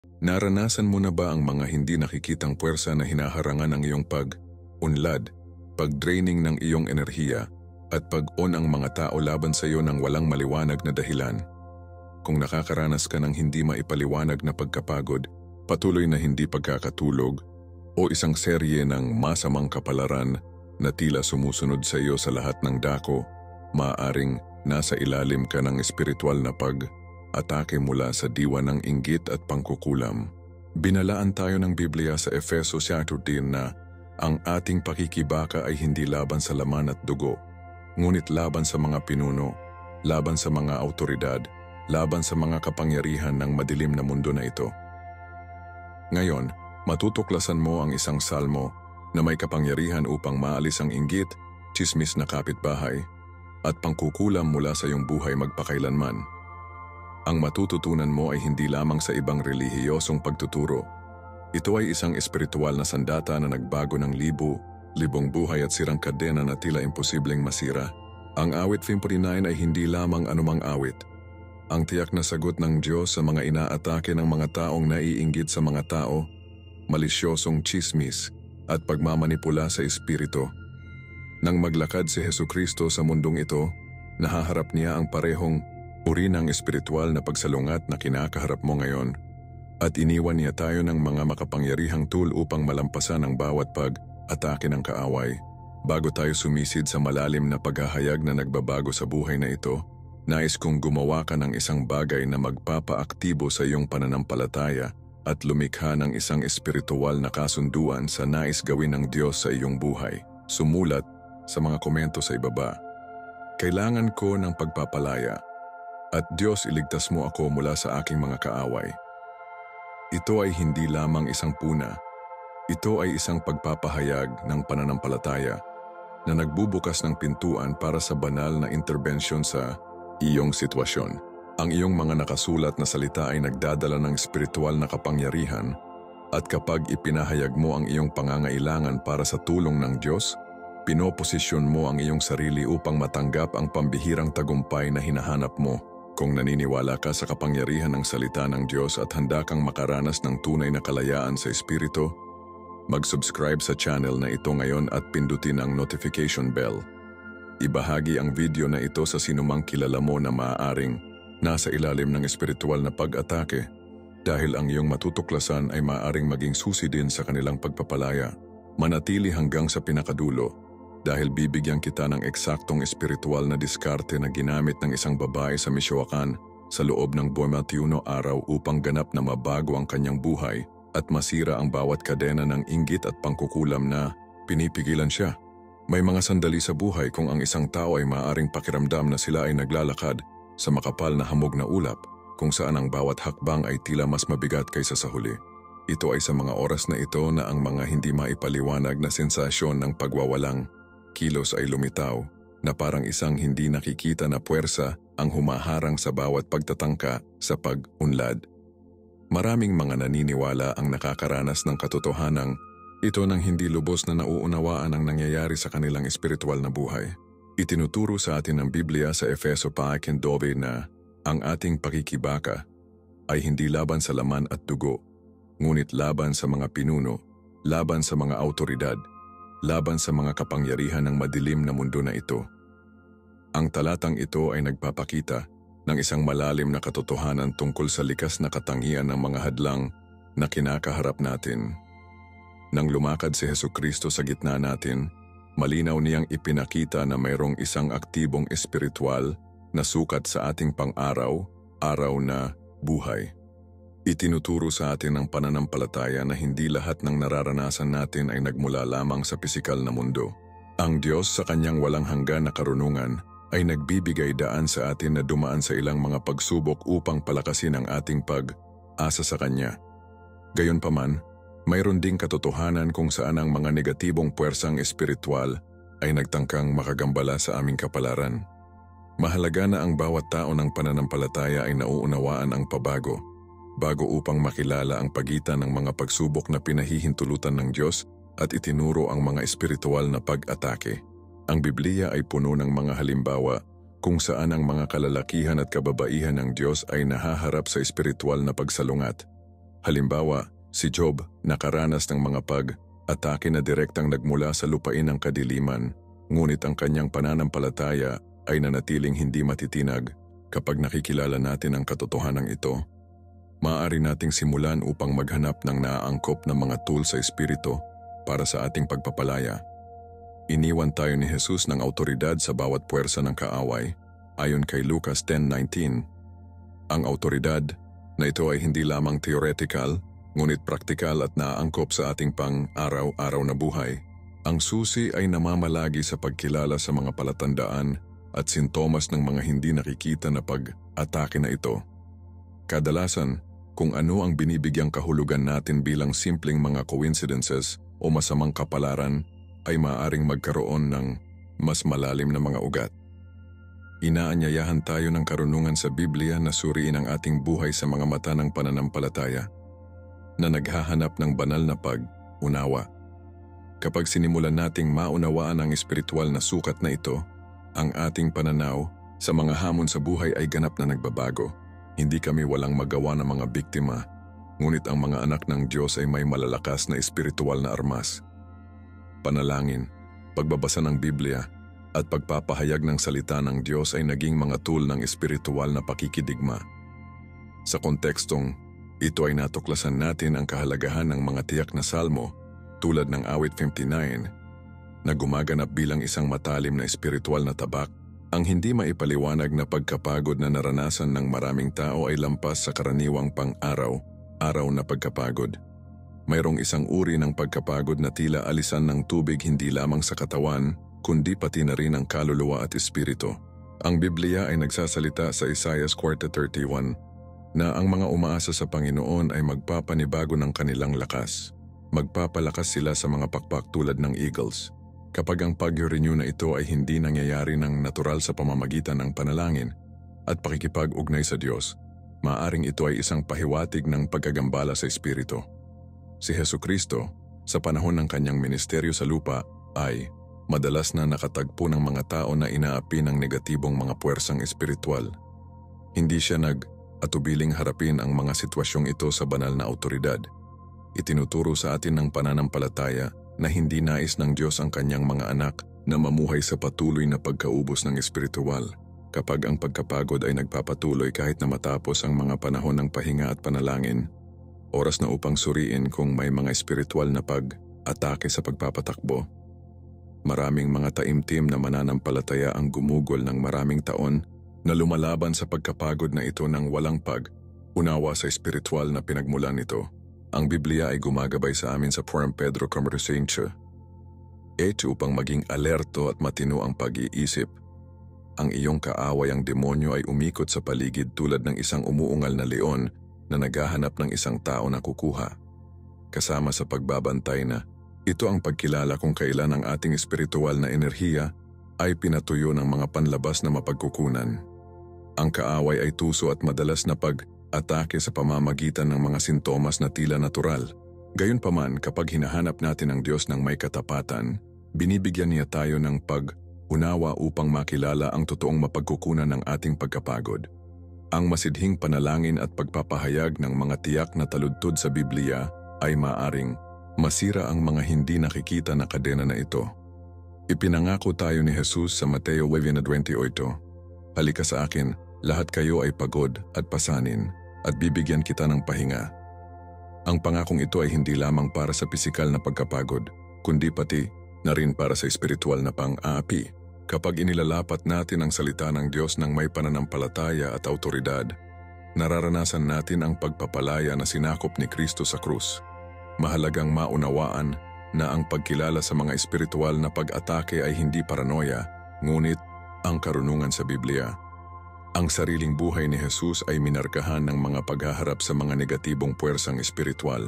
Naranasan mo na ba ang mga hindi nakikitang puwersa na hinaharangan ng iyong pag-unlad, pag-draining ng iyong enerhiya, at pag-on ang mga tao laban sa iyo ng walang maliwanag na dahilan? Kung nakakaranas ka ng hindi maipaliwanag na pagkapagod, patuloy na hindi pagkakatulog, o isang serye ng masamang kapalaran na tila sumusunod sa iyo sa lahat ng dako, maaaring nasa ilalim ka ng espiritual na pag-atake mula sa diwa ng inggit at pangkukulam. Binalaan tayo ng Biblia sa Efeso 4:13 na ang ating pakikibaka ay hindi laban sa laman at dugo, ngunit laban sa mga pinuno, laban sa mga autoridad, laban sa mga kapangyarihan ng madilim na mundo na ito. Ngayon, matutuklasan mo ang isang salmo na may kapangyarihan upang maalis ang inggit, tsismis na kapitbahay, at pangkukulam mula sa iyong buhay magpakailanman. Ang matututunan mo ay hindi lamang sa ibang relihiyosong pagtuturo. Ito ay isang espiritual na sandata na nagbago ng libong buhay at sirang kadena na tila imposibleng masira. Ang awit 49 ay hindi lamang anumang awit. Ang tiyak na sagot ng Diyos sa mga inaatake ng mga taong naiinggit sa mga tao, malisyosong tsismis, at pagmamanipula sa espiritu. Nang maglakad si Hesukristo sa mundong ito, nahaharap niya ang parehong uri ng espiritual na pagsalungat na kinakaharap mo ngayon, at iniwan niya tayo ng mga makapangyarihang tool upang malampasan ang bawat pag-atake ng kaaway. Bago tayo sumisid sa malalim na paghahayag na nagbabago sa buhay na ito, nais kong gumawa ka ng isang bagay na magpapaaktibo sa iyong pananampalataya at lumikha ng isang espiritual na kasunduan sa nais gawin ng Diyos sa iyong buhay. Sumulat sa mga komento sa ibaba. Kailangan ko ng pagpapalaya, at Diyos iligtas mo ako mula sa aking mga kaaway. Ito ay hindi lamang isang puna. Ito ay isang pagpapahayag ng pananampalataya na nagbubukas ng pintuan para sa banal na interbensyon sa iyong sitwasyon. Ang iyong mga nakasulat na salita ay nagdadala ng espiritual na kapangyarihan, at kapag ipinahayag mo ang iyong pangangailangan para sa tulong ng Diyos, pinoposisyon mo ang iyong sarili upang matanggap ang pambihirang tagumpay na hinahanap mo. Kung naniniwala ka sa kapangyarihan ng salita ng Diyos at handa kang makaranas ng tunay na kalayaan sa espiritu, mag-subscribe sa channel na ito ngayon at pindutin ang notification bell. Ibahagi ang video na ito sa sinumang kilala mo na maaaring nasa ilalim ng espiritual na pag-atake, dahil ang iyong matutuklasan ay maaaring maging susi din sa kanilang pagpapalaya. Manatili hanggang sa pinakadulo, dahil bibigyan kita ng eksaktong espiritual na diskarte na ginamit ng isang babae sa Michoacan sa loob ng 21 araw upang ganap na mabago ang kanyang buhay at masira ang bawat kadena ng inggit at pangkukulam na pinipigilan siya. May mga sandali sa buhay kung ang isang tao ay maaaring pakiramdam na sila ay naglalakad sa makapal na hamog na ulap, kung saan ang bawat hakbang ay tila mas mabigat kaysa sa huli. Ito ay sa mga oras na ito na ang mga hindi maipaliwanag na sensasyon ng pagwawalang kilos ay lumitaw, na parang isang hindi nakikita na puwersa ang humaharang sa bawat pagtatangka sa pag-unlad. Maraming mga naniniwala ang nakakaranas ng katotohanang ito nang hindi lubos na nauunawaan ang nangyayari sa kanilang espiritual na buhay. Itinuturo sa atin ng Biblia sa Efeso 5:9 na ang ating pakikibaka ay hindi laban sa laman at dugo, ngunit laban sa mga pinuno, laban sa mga autoridad, laban sa mga kapangyarihan ng madilim na mundo na ito. Ang talatang ito ay nagpapakita ng isang malalim na katotohanan tungkol sa likas na katangian ng mga hadlang na kinakaharap natin. Nang lumakad si Hesukristo sa gitna natin, malinaw niyang ipinakita na mayroong isang aktibong espiritual na sukat sa ating pang-araw-araw na buhay. Itinuturo sa atin ng pananampalataya na hindi lahat ng nararanasan natin ay nagmula lamang sa pisikal na mundo. Ang Diyos sa kanyang walang hanggan na karunungan ay nagbibigay daan sa atin na dumaan sa ilang mga pagsubok upang palakasin ang ating pag-asa sa Kanya. Gayunpaman, mayroon ding katotohanan kung saan ang mga negatibong puwersang espiritual ay nagtangkang makagambala sa aming kapalaran. Mahalaga na ang bawat tao ng pananampalataya ay nauunawaan ang pabago, bago upang makilala ang pagitan ng mga pagsubok na pinahihintulutan ng Diyos at itinuro ang mga espiritual na pag-atake. Ang Biblia ay puno ng mga halimbawa kung saan ang mga kalalakihan at kababaihan ng Diyos ay nahaharap sa espiritual na pagsalungat. Halimbawa, si Job nakaranas ng mga pag-atake na direktang nagmula sa lupain ng kadiliman, ngunit ang kanyang pananampalataya ay nanatiling hindi matitinag. Kapag nakikilala natin ang katotohanan ito, maaari nating simulan upang maghanap ng naaangkop na mga tool sa Espiritu para sa ating pagpapalaya. Iniwan tayo ni Jesus ng autoridad sa bawat puwersa ng kaaway, ayon kay Lucas 10:19. Ang autoridad na ito ay hindi lamang theoretical, ngunit praktikal at naaangkop sa ating pang-araw-araw na buhay. Ang susi ay namamalagi sa pagkilala sa mga palatandaan at sintomas ng mga hindi nakikita na pag-atake na ito. Kadalasan, kung ano ang binibigyang kahulugan natin bilang simpleng mga coincidences o masamang kapalaran ay maaaring magkaroon ng mas malalim na mga ugat. Inaanyayahan tayo ng karunungan sa Biblia na suriin ang ating buhay sa mga mata ng pananampalataya, na naghahanap ng banal na pag-unawa. Kapag sinimulan nating maunawaan ang espiritual na sukat na ito, ang ating pananaw sa mga hamon sa buhay ay ganap na nagbabago. Hindi kami walang magawa ng mga biktima, ngunit ang mga anak ng Diyos ay may malalakas na espiritual na armas. Panalangin, pagbabasa ng Biblia, at pagpapahayag ng salita ng Diyos ay naging mga tool ng espiritual na pakikidigma. Sa kontekstong ito ay natuklasan natin ang kahalagahan ng mga tiyak na salmo tulad ng awit 59 na gumaganap bilang isang matalim na espiritual na tabak. Ang hindi maipaliwanag na pagkapagod na naranasan ng maraming tao ay lampas sa karaniwang pang-araw-araw na pagkapagod. Mayroong isang uri ng pagkapagod na tila alisan ng tubig hindi lamang sa katawan, kundi pati na rin ang kaluluwa at espiritu. Ang Biblia ay nagsasalita sa Isaiah 40:31 na ang mga umaasa sa Panginoon ay magpapanibago ng kanilang lakas. Magpapalakas sila sa mga pakpak tulad ng eagles. Kapag ang pag-renew na ito ay hindi nangyayari ng natural sa pamamagitan ng panalangin at pakikipag-ugnay sa Diyos, maaaring ito ay isang pahiwatig ng pagkagambala sa espiritu. Si Hesukristo, sa panahon ng kanyang ministeryo sa lupa, ay madalas na nakatagpo ng mga tao na inaapi ng negatibong mga puwersang espiritual. Hindi siya nag-atubiling harapin ang mga sitwasyong ito sa banal na autoridad. Itinuturo sa atin ng pananampalataya na hindi nais ng Diyos ang kanyang mga anak na mamuhay sa patuloy na pagkaubos ng espiritual. Kapag ang pagkapagod ay nagpapatuloy kahit na matapos ang mga panahon ng pahinga at panalangin, oras na upang suriin kung may mga espiritual na pag-atake sa pagpapatakbo. Maraming mga taimtim na mananampalataya ang gumugol ng maraming taon na lumalaban sa pagkapagod na ito ng walang pag-unawa sa espiritual na pinagmulan nito. Ang Biblia ay gumagabay sa amin sa 1 Pedro 5:8 upang maging alerto at matino ang pag-iisip. Ang iyong kaaway ang demonyo ay umikot sa paligid tulad ng isang umuungal na leon na naghahanap ng isang tao na kukuha. Kasama sa pagbabantay na ito ang pagkilala kung kailan ang ating espiritual na enerhiya ay pinatuyo ng mga panlabas na mapagkukunan. Ang kaaway ay tuso at madalas na pag-atake sa pamamagitan ng mga sintomas na tila natural. Gayunpaman, kapag hinahanap natin ang Diyos ng may katapatan, binibigyan niya tayo ng pag-unawa upang makilala ang totoong mapagkukunan ng ating pagkapagod. Ang masidhing panalangin at pagpapahayag ng mga tiyak na taludtod sa Biblia ay maaring masira ang mga hindi nakikita na kadena na ito. Ipinangako tayo ni Jesus sa Mateo 9:28, "Halika sa akin, lahat kayo ay pagod at pasanin, at bibigyan kita ng pahinga." Ang pangakong ito ay hindi lamang para sa pisikal na pagkapagod, kundi pati na rin para sa espiritual na pang-aapi. Kapag inilalapat natin ang salita ng Diyos ng may pananampalataya at autoridad, nararanasan natin ang pagpapalaya na sinakop ni Kristo sa krus. Mahalagang maunawaan na ang pagkilala sa mga espiritual na pag-atake ay hindi paranoia, ngunit ang karunungan sa Biblia. Ang sariling buhay ni Jesus ay minarkahan ng mga paghaharap sa mga negatibong puwersang espiritual.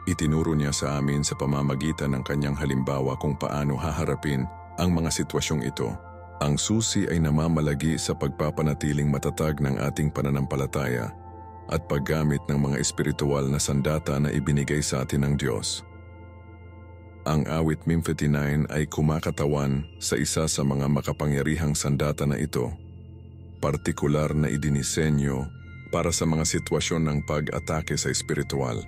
Itinuro niya sa amin sa pamamagitan ng kanyang halimbawa kung paano haharapin ang mga sitwasyong ito. Ang susi ay namamalagi sa pagpapanatiling matatag ng ating pananampalataya at paggamit ng mga espiritual na sandata na ibinigay sa atin ng Diyos. Ang awit 59 ay kumakatawan sa isa sa mga makapangyarihang sandata na ito, partikular na idinisenyo para sa mga sitwasyon ng pag-atake sa espiritual.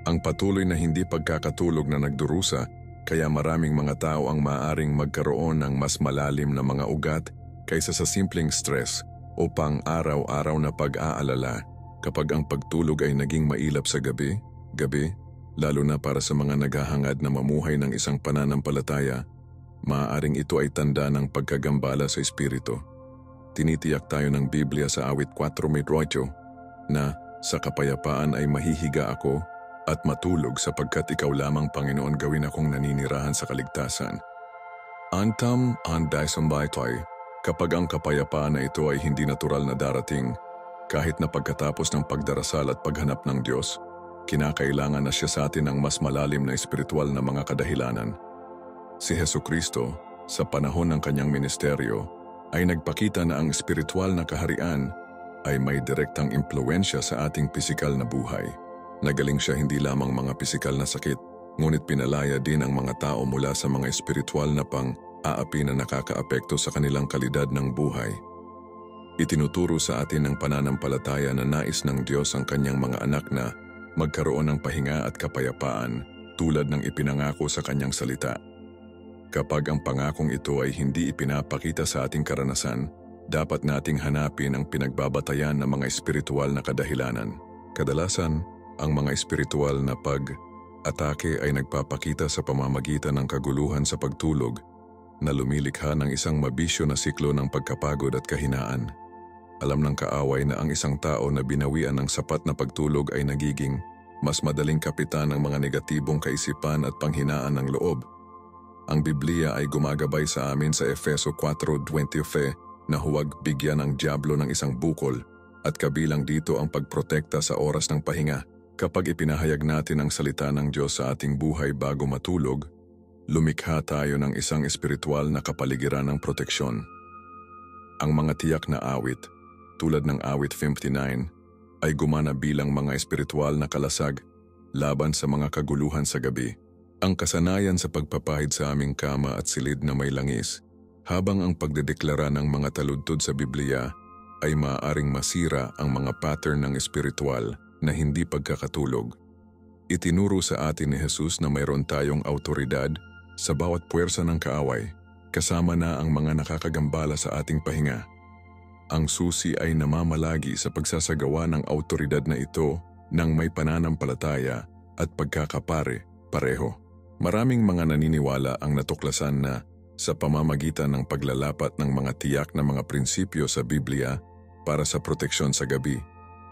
Ang patuloy na hindi pagkakatulog na nagdurusa, kaya maraming mga tao ang maaaring magkaroon ng mas malalim na mga ugat kaysa sa simpleng stress o pang-araw-araw na pag-aalala kapag ang pagtulog ay naging mailap sa gabi, lalo na para sa mga naghahangad na mamuhay ng isang pananampalataya, maaaring ito ay tanda ng pagkagambala sa espiritu. Tinitiyak tayo ng Biblia sa awit 4:8 na sa kapayapaan ay mahihiga ako at matulog sapagkat ikaw lamang Panginoon gawin akong naninirahan sa kaligtasan. Antam anday sambaytoy, kapag ang kapayapaan na ito ay hindi natural na darating, kahit na pagkatapos ng pagdarasal at paghanap ng Diyos, kinakailangan na siya sa atin ng mas malalim na espiritual na mga kadahilanan. Si Hesukristo, sa panahon ng kanyang ministeryo, ay nagpakita na ang espiritual na kaharian ay may direktang impluensya sa ating pisikal na buhay. Nagaling siya hindi lamang mga pisikal na sakit, ngunit pinalaya din ang mga tao mula sa mga espiritual na pang-aapi na nakakaapekto sa kanilang kalidad ng buhay. Itinuturo sa atin ng pananampalataya na nais ng Diyos ang kanyang mga anak na magkaroon ng pahinga at kapayapaan tulad ng ipinangako sa kanyang salita. Kapag ang pangakong ito ay hindi ipinapakita sa ating karanasan, dapat nating hanapin ang pinagbabatayan ng mga espiritual na kadahilanan. Kadalasan, ang mga espiritual na pag-atake ay nagpapakita sa pamamagitan ng kaguluhan sa pagtulog na lumilikha ng isang mabisyo na siklo ng pagkapagod at kahinaan. Alam ng kaaway na ang isang tao na binawian ng sapat na pagtulog ay nagiging mas madaling kapitan ng mga negatibong kaisipan at panghinaan ng loob. Ang Biblia ay gumagabay sa amin sa Efeso 4:20 na huwag bigyan ng dyablo ng isang bukol at kabilang dito ang pagprotekta sa oras ng pahinga. Kapag ipinahayag natin ang salita ng Diyos sa ating buhay bago matulog, lumikha tayo ng isang espiritual na kapaligiran ng proteksyon. Ang mga tiyak na awit, tulad ng awit 59, ay gumana bilang mga espiritual na kalasag laban sa mga kaguluhan sa gabi. Ang kasanayan sa pagpapahid sa aming kama at silid na may langis, habang ang pagdedeklara ng mga taludtod sa Biblia ay maaaring masira ang mga pattern ng espiritual na hindi pagkakatulog. Itinuro sa atin ni Jesus na mayroon tayong autoridad sa bawat puwersa ng kaaway, kasama na ang mga nakakagambala sa ating pahinga. Ang susi ay namamalagi sa pagsasagawa ng autoridad na ito ng may pananampalataya at pagkakapare-pareho. Maraming mga naniniwala ang natuklasan na sa pamamagitan ng paglalapat ng mga tiyak na mga prinsipyo sa Biblia para sa proteksyon sa gabi,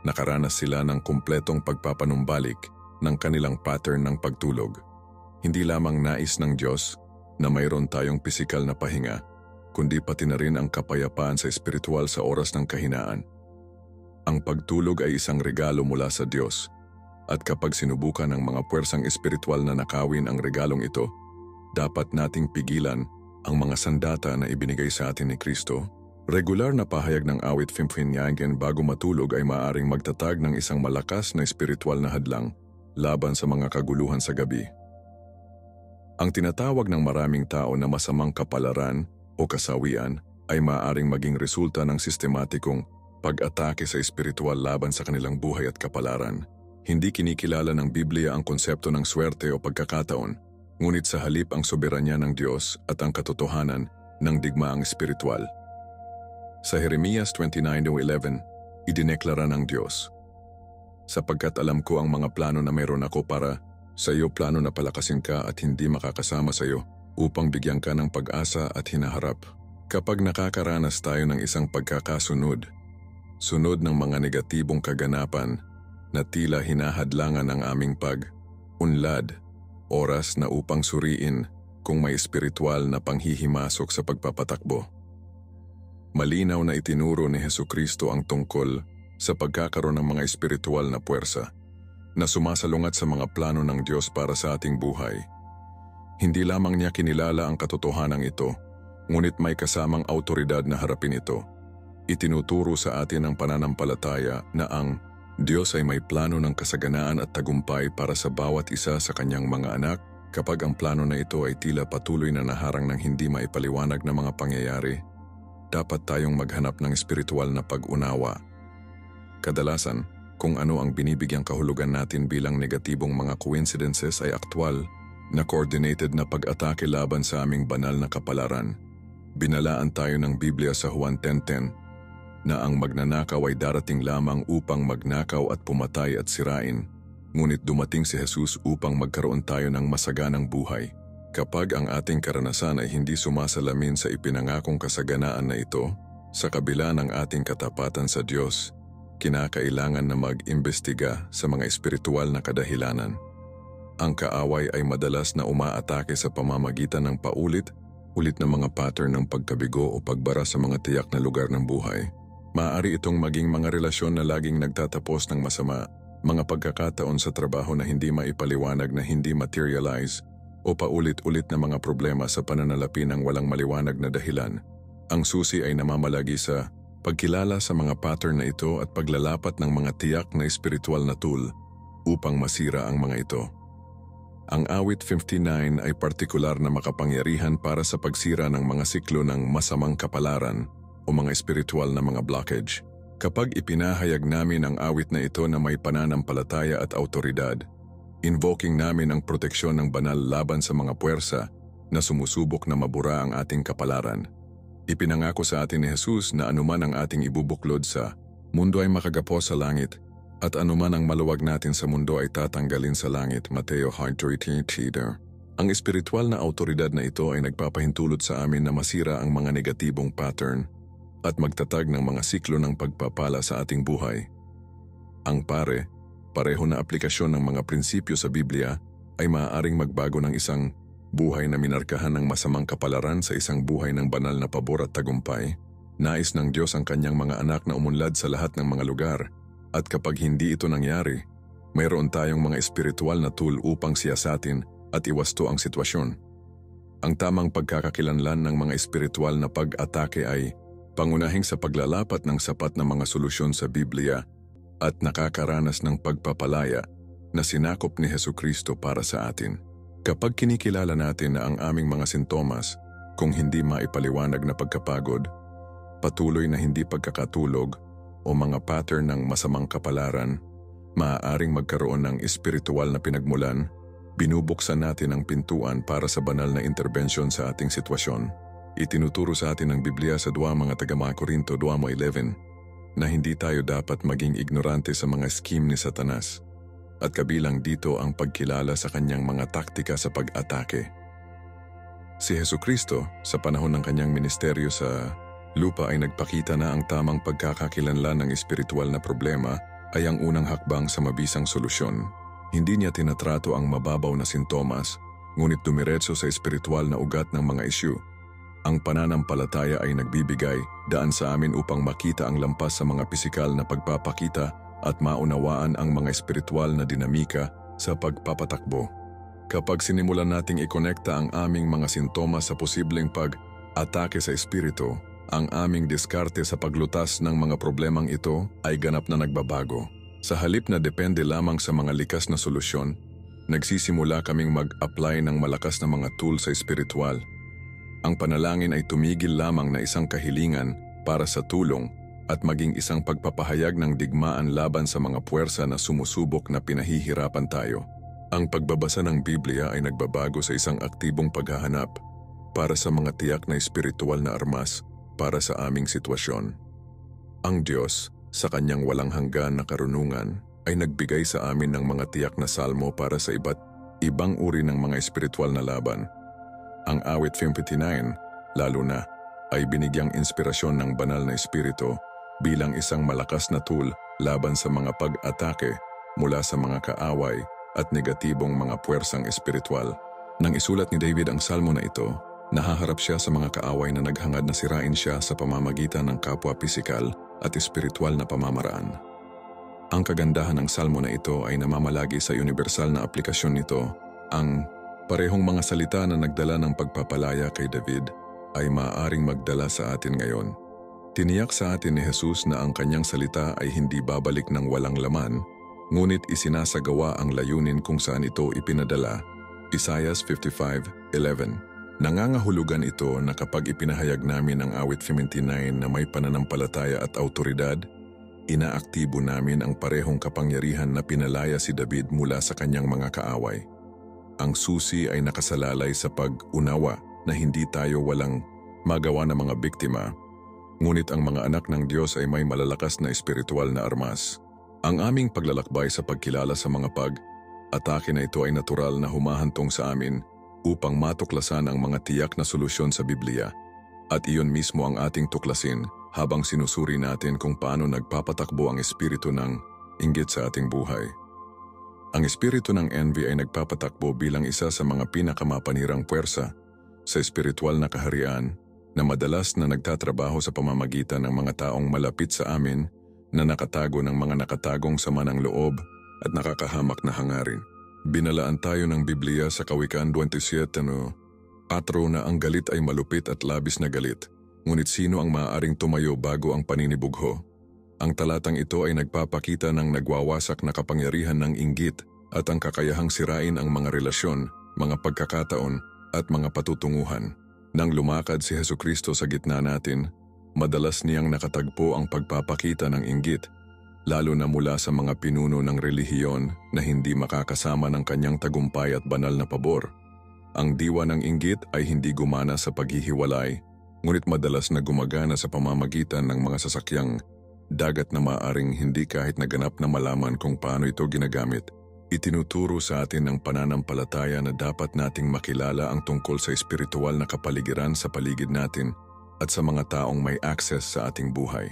nakaranas sila ng kumpletong pagpapanumbalik ng kanilang pattern ng pagtulog. Hindi lamang nais ng Diyos na mayroon tayong pisikal na pahinga, kundi pati na rin ang kapayapaan sa espiritual sa oras ng kahinaan. Ang pagtulog ay isang regalo mula sa Diyos, at kapag sinubukan ng mga puwersang espiritual na nakawin ang regalong ito, dapat nating pigilan ang mga sandata na ibinigay sa atin ni Kristo. Regular na pahayag ng awit 59 bago matulog ay maaaring magtatag ng isang malakas na espiritual na hadlang laban sa mga kaguluhan sa gabi. Ang tinatawag ng maraming tao na masamang kapalaran o kasawian ay maaaring maging resulta ng sistematikong pag-atake sa espiritual laban sa kanilang buhay at kapalaran. Hindi kinikilala ng Biblia ang konsepto ng swerte o pagkakataon, ngunit sa halip ang soberanya ng Diyos at ang katotohanan ng digmaang espiritual. Sa Jeremias 29:11, idineklara ng Diyos, "Sapagkat alam ko ang mga plano na mayroon ako para sa iyo, plano na palakasin ka at hindi makakasama sa iyo, upang bigyan ka ng pag-asa at hinaharap." Kapag nakakaranas tayo ng isang pagkakasunod, sunod ng mga negatibong kaganapan na tila hinahadlangan ang aming pag-unlad, oras na upang suriin kung may espiritual na panghihimasok sa pagpapatakbo. Malinaw na itinuro ni Hesukristo ang tungkol sa pagkakaroon ng mga espiritual na puwersa na sumasalungat sa mga plano ng Diyos para sa ating buhay. Hindi lamang niya kinilala ang katotohanan ito, ngunit may kasamang autoridad na harapin ito. Itinuturo sa atin ang pananampalataya na ang Diyos ay may plano ng kasaganaan at tagumpay para sa bawat isa sa kanyang mga anak. Kapag ang plano na ito ay tila patuloy na naharang ng hindi maipaliwanag na mga pangyayari, dapat tayong maghanap ng espiritual na pag-unawa. Kadalasan, kung ano ang binibigyang kahulugan natin bilang negatibong mga coincidences ay aktwal na coordinated na pag-atake laban sa aming banal na kapalaran. Binalaan tayo ng Biblia sa Juan 10:10 na ang magnanakaw ay darating lamang upang magnakaw at pumatay at sirain, ngunit dumating si Jesus upang magkaroon tayo ng masaganang buhay. Kapag ang ating karanasan ay hindi sumasalamin sa ipinangakong kasaganaan na ito, sa kabila ng ating katapatan sa Diyos, kinakailangan na mag-imbestiga sa mga espiritual na kadahilanan. Ang kaaway ay madalas na umaatake sa pamamagitan ng paulit-ulit na mga pattern ng pagkabigo o pagbara sa mga tiyak na lugar ng buhay. Maaari itong maging mga relasyon na laging nagtatapos ng masama, mga pagkakataon sa trabaho na hindi maipaliwanag na hindi materialize, o paulit-ulit na mga problema sa pananalapi ng walang maliwanag na dahilan. Ang susi ay namamalagi sa pagkilala sa mga pattern na ito at paglalapat ng mga tiyak na espiritual na tool upang masira ang mga ito. Ang awit 59 ay partikular na makapangyarihan para sa pagsira ng mga siklo ng masamang kapalaran o mga espiritual na mga blockage. Kapag ipinahayag namin ang awit na ito na may pananampalataya at autoridad, invoking namin ang proteksyon ng banal laban sa mga puwersa na sumusubok na mabura ang ating kapalaran. Ipinangako sa atin ni Jesus na anuman ang ating ibubuklod sa mundo ay makagapos sa langit, at anuman ang maluwag natin sa mundo ay tatanggalin sa langit. Mateo 18:3. Ang espiritual na autoridad na ito ay nagpapahintulot sa amin na masira ang mga negatibong pattern at magtatag ng mga siklo ng pagpapala sa ating buhay. Ang pareho na aplikasyon ng mga prinsipyo sa Biblia ay maaaring magbago ng isang buhay na minarkahan ng masamang kapalaran sa isang buhay ng banal na pabor at tagumpay. Nais ng Diyos ang kanyang mga anak na umunlad sa lahat ng mga lugar, at kapag hindi ito nangyari, mayroon tayong mga espiritual na tool upang siyasatin at iwasto ang sitwasyon. Ang tamang pagkakakilanlan ng mga espiritual na pag-atake ay pangunahing sa paglalapat ng sapat na mga solusyon sa Biblia at nakakaranas ng pagpapalaya na sinakop ni Hesukristo para sa atin. Kapag kinikilala natin na ang aming mga sintomas, kung hindi maipaliwanag na pagkapagod, patuloy na hindi pagkakatulog, o mga pattern ng masamang kapalaran, maaaring magkaroon ng espiritual na pinagmulan, binubuksan natin ang pintuan para sa banal na interbensyon sa ating sitwasyon. Itinuturo sa atin ng Biblia sa 2 Korinto 2:11 na hindi tayo dapat maging ignorante sa mga scheme ni Satanas, at kabilang dito ang pagkilala sa kanyang mga taktika sa pag-atake. Si Hesukristo, sa panahon ng kanyang ministeryo sa lupa ay nagpakita na ang tamang pagkakakilanlan ng espiritual na problema ay ang unang hakbang sa mabisang solusyon. Hindi niya tinatrato ang mababaw na sintomas, ngunit dumiretso sa espiritual na ugat ng mga isyu. Ang pananampalataya ay nagbibigay daan sa amin upang makita ang lampas sa mga pisikal na pagpapakita at maunawaan ang mga espiritual na dinamika sa pagpapatakbo. Kapag sinimulan nating ikonekta ang aming mga sintomas sa posibleng pag-atake sa espiritu, ang aming diskarte sa paglutas ng mga problemang ito ay ganap na nagbabago. Sa halip na depende lamang sa mga likas na solusyon, nagsisimula kaming mag-apply ng malakas na mga tool sa espiritual. Ang panalangin ay tumigil lamang na isang kahilingan para sa tulong at maging isang pagpapahayag ng digmaan laban sa mga puwersa na sumusubok na pinahihirapan tayo. Ang pagbabasa ng Biblia ay nagbabago sa isang aktibong paghahanap para sa mga tiyak na espiritual na armas para sa aming sitwasyon. Ang Diyos, sa kanyang walang hanggan na karunungan, ay nagbigay sa amin ng mga tiyak na salmo para sa iba't ibang uri ng mga espiritual na laban. Ang awit 59, lalo na, ay binigyang inspirasyon ng banal na espiritu bilang isang malakas na tool laban sa mga pag-atake mula sa mga kaaway at negatibong mga puwersang espiritual. Nang isulat ni David ang salmo na ito, nahaharap siya sa mga kaaway na naghangad na sirain siya sa pamamagitan ng kapwa pisikal at espiritual na pamamaraan. Ang kagandahan ng salmo na ito ay namamalagi sa universal na aplikasyon nito. Ang parehong mga salita na nagdala ng pagpapalaya kay David ay maaaring magdala sa atin ngayon. Tiniyak sa atin ni Jesus na ang kanyang salita ay hindi babalik ng walang laman, ngunit isinasagawa ang layunin kung saan ito ipinadala. Isaiah 55:11. Nangangahulugan ito na kapag ipinahayag namin ang awit 59 na may pananampalataya at autoridad, inaaktibo namin ang parehong kapangyarihan na pinalaya si David mula sa kanyang mga kaaway. Ang susi ay nakasalalay sa pag-unawa na hindi tayo walang magawa ng mga biktima, ngunit ang mga anak ng Diyos ay may malalakas na espiritual na armas. Ang aming paglalakbay sa pagkilala sa mga pag-atake na ito ay natural na humahantong sa amin upang matuklasan ang mga tiyak na solusyon sa Biblia. At iyon mismo ang ating tuklasin habang sinusuri natin kung paano nagpapatakbo ang espiritu ng inggit sa ating buhay. Ang espiritu ng envy ay nagpapatakbo bilang isa sa mga pinakamapanirang puwersa sa espiritual na kaharian na madalas na nagtatrabaho sa pamamagitan ng mga taong malapit sa amin na nakatago ng mga nakatagong sama ng loob at nakakahamak na hangarin. Binalaan tayo ng Biblia sa Kawikaan 27:4 na ang galit ay malupit at labis na galit, ngunit sino ang maaaring tumayo bago ang paninibugho? Ang talatang ito ay nagpapakita ng nagwawasak na kapangyarihan ng inggit at ang kakayahang sirain ang mga relasyon, mga pagkakataon at mga patutunguhan. Nang lumakad si Hesukristo sa gitna natin, madalas niyang nakatagpo ang pagpapakita ng inggit, lalo na mula sa mga pinuno ng relihiyon na hindi makakasama ng kanyang tagumpay at banal na pabor. Ang diwa ng inggit ay hindi gumana sa paghihiwalay, ngunit madalas na gumagana sa pamamagitan ng mga sasakyang dagat na maaring hindi kahit naganap na malaman kung paano ito ginagamit. Itinuturo sa atin ng pananampalataya na dapat nating makilala ang tungkol sa espiritual na kapaligiran sa paligid natin at sa mga taong may access sa ating buhay.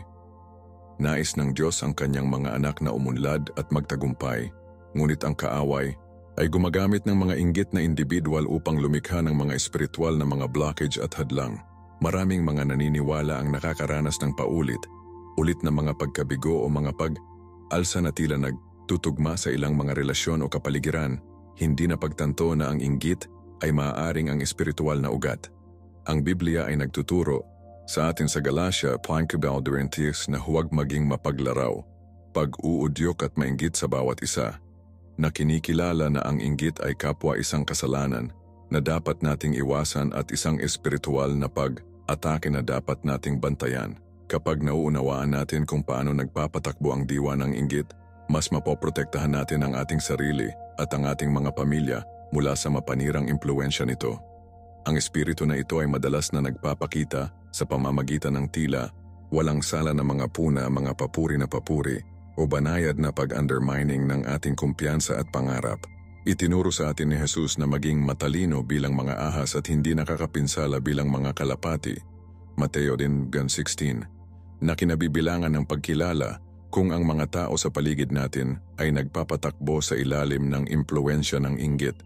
Nais ng Diyos ang kanyang mga anak na umunlad at magtagumpay, ngunit ang kaaway ay gumagamit ng mga inggit na individual upang lumikha ng mga espiritual na mga blockage at hadlang. Maraming mga naniniwala ang nakakaranas ng paulit-ulit na mga pagkabigo o mga pag-alsa na tila nagtutugma sa ilang mga relasyon o kapaligiran, hindi na pagtanto na ang inggit ay maaaring ang espiritual na ugat. Ang Biblia ay nagtuturo sa atin sa Galatia 5:20 na huwag maging mapaglaraw, pag-uudyok at mainggit sa bawat isa, na kinikilala na ang inggit ay kapwa isang kasalanan na dapat nating iwasan at isang espiritual na pag-atake na dapat nating bantayan. Kapag nauunawaan natin kung paano nagpapatakbo ang diwa ng inggit, mas mapoprotektahan natin ang ating sarili at ang ating mga pamilya mula sa mapanirang impluensya nito. Ang espiritu na ito ay madalas na nagpapakita sa pamamagitan ng tila walang sala na mga puna, mga papuri na papuri o banayad na pag-undermining ng ating kumpiyansa at pangarap. Itinuro sa atin ni Jesus na maging matalino bilang mga ahas at hindi nakakapinsala bilang mga kalapati, Mateo 10:16, na kinabibilangan ng pagkilala kung ang mga tao sa paligid natin ay nagpapatakbo sa ilalim ng impluensya ng inggit.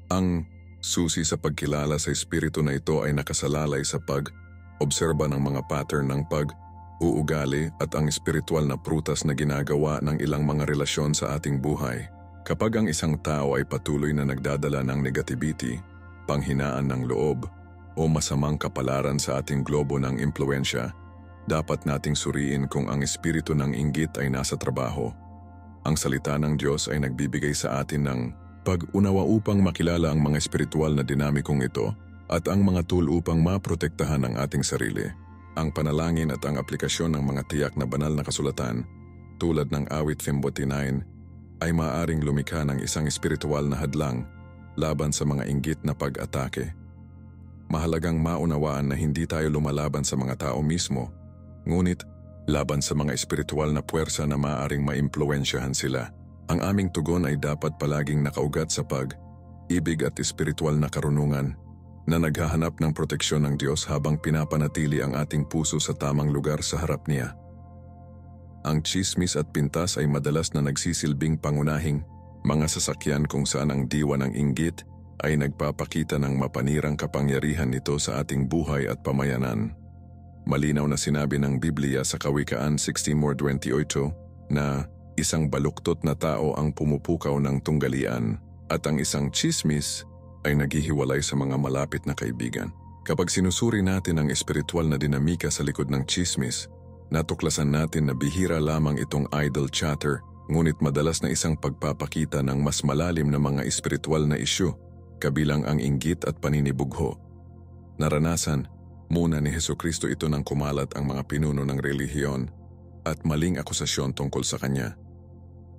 Ang susi sa pagkilala sa espiritu na ito ay nakasalalay sa pag-obserba ng mga pattern ng pag-uugali at ang espiritual na prutas na ginagawa ng ilang mga relasyon sa ating buhay. Kapag ang isang tao ay patuloy na nagdadala ng negativity, panghinaan ng loob, o masamang kapalaran sa ating globo ng impluensya, dapat nating suriin kung ang espiritu ng inggit ay nasa trabaho. Ang salita ng Diyos ay nagbibigay sa atin ng pag-unawa upang makilala ang mga espiritual na dinamikong ito at ang mga tool upang maprotektahan ang ating sarili. Ang panalangin at ang aplikasyon ng mga tiyak na banal na kasulatan, tulad ng awit 49, ay maaaring lumikha ng isang espiritual na hadlang laban sa mga inggit na pag-atake. Mahalagang maunawaan na hindi tayo lumalaban sa mga tao mismo, ngunit laban sa mga espiritual na puwersa na maaaring maimpluwensyahan sila. Ang aming tugon ay dapat palaging nakaugat sa pag-ibig at espiritual na karunungan na naghahanap ng proteksyon ng Diyos habang pinapanatili ang ating puso sa tamang lugar sa harap niya. Ang tsismis at pintas ay madalas na nagsisilbing pangunahing mga sasakyan kung saan ang diwa ng inggit ay nagpapakita ng mapanirang kapangyarihan nito sa ating buhay at pamayanan. Malinaw na sinabi ng Biblia sa Kawikaan 16:28 na isang baluktot na tao ang pumupukaw ng tunggalian at ang isang tsismis ay naghihiwalay sa mga malapit na kaibigan. Kapag sinusuri natin ang espiritual na dinamika sa likod ng tsismis, natuklasan natin na bihira lamang itong idle chatter, ngunit madalas na isang pagpapakita ng mas malalim na mga espiritual na isyu, kabilang ang inggit at paninibugho. Naranasan muna ni Hesukristo ito nang kumalat ang mga pinuno ng relihiyon at maling akusasyon tungkol sa kanya,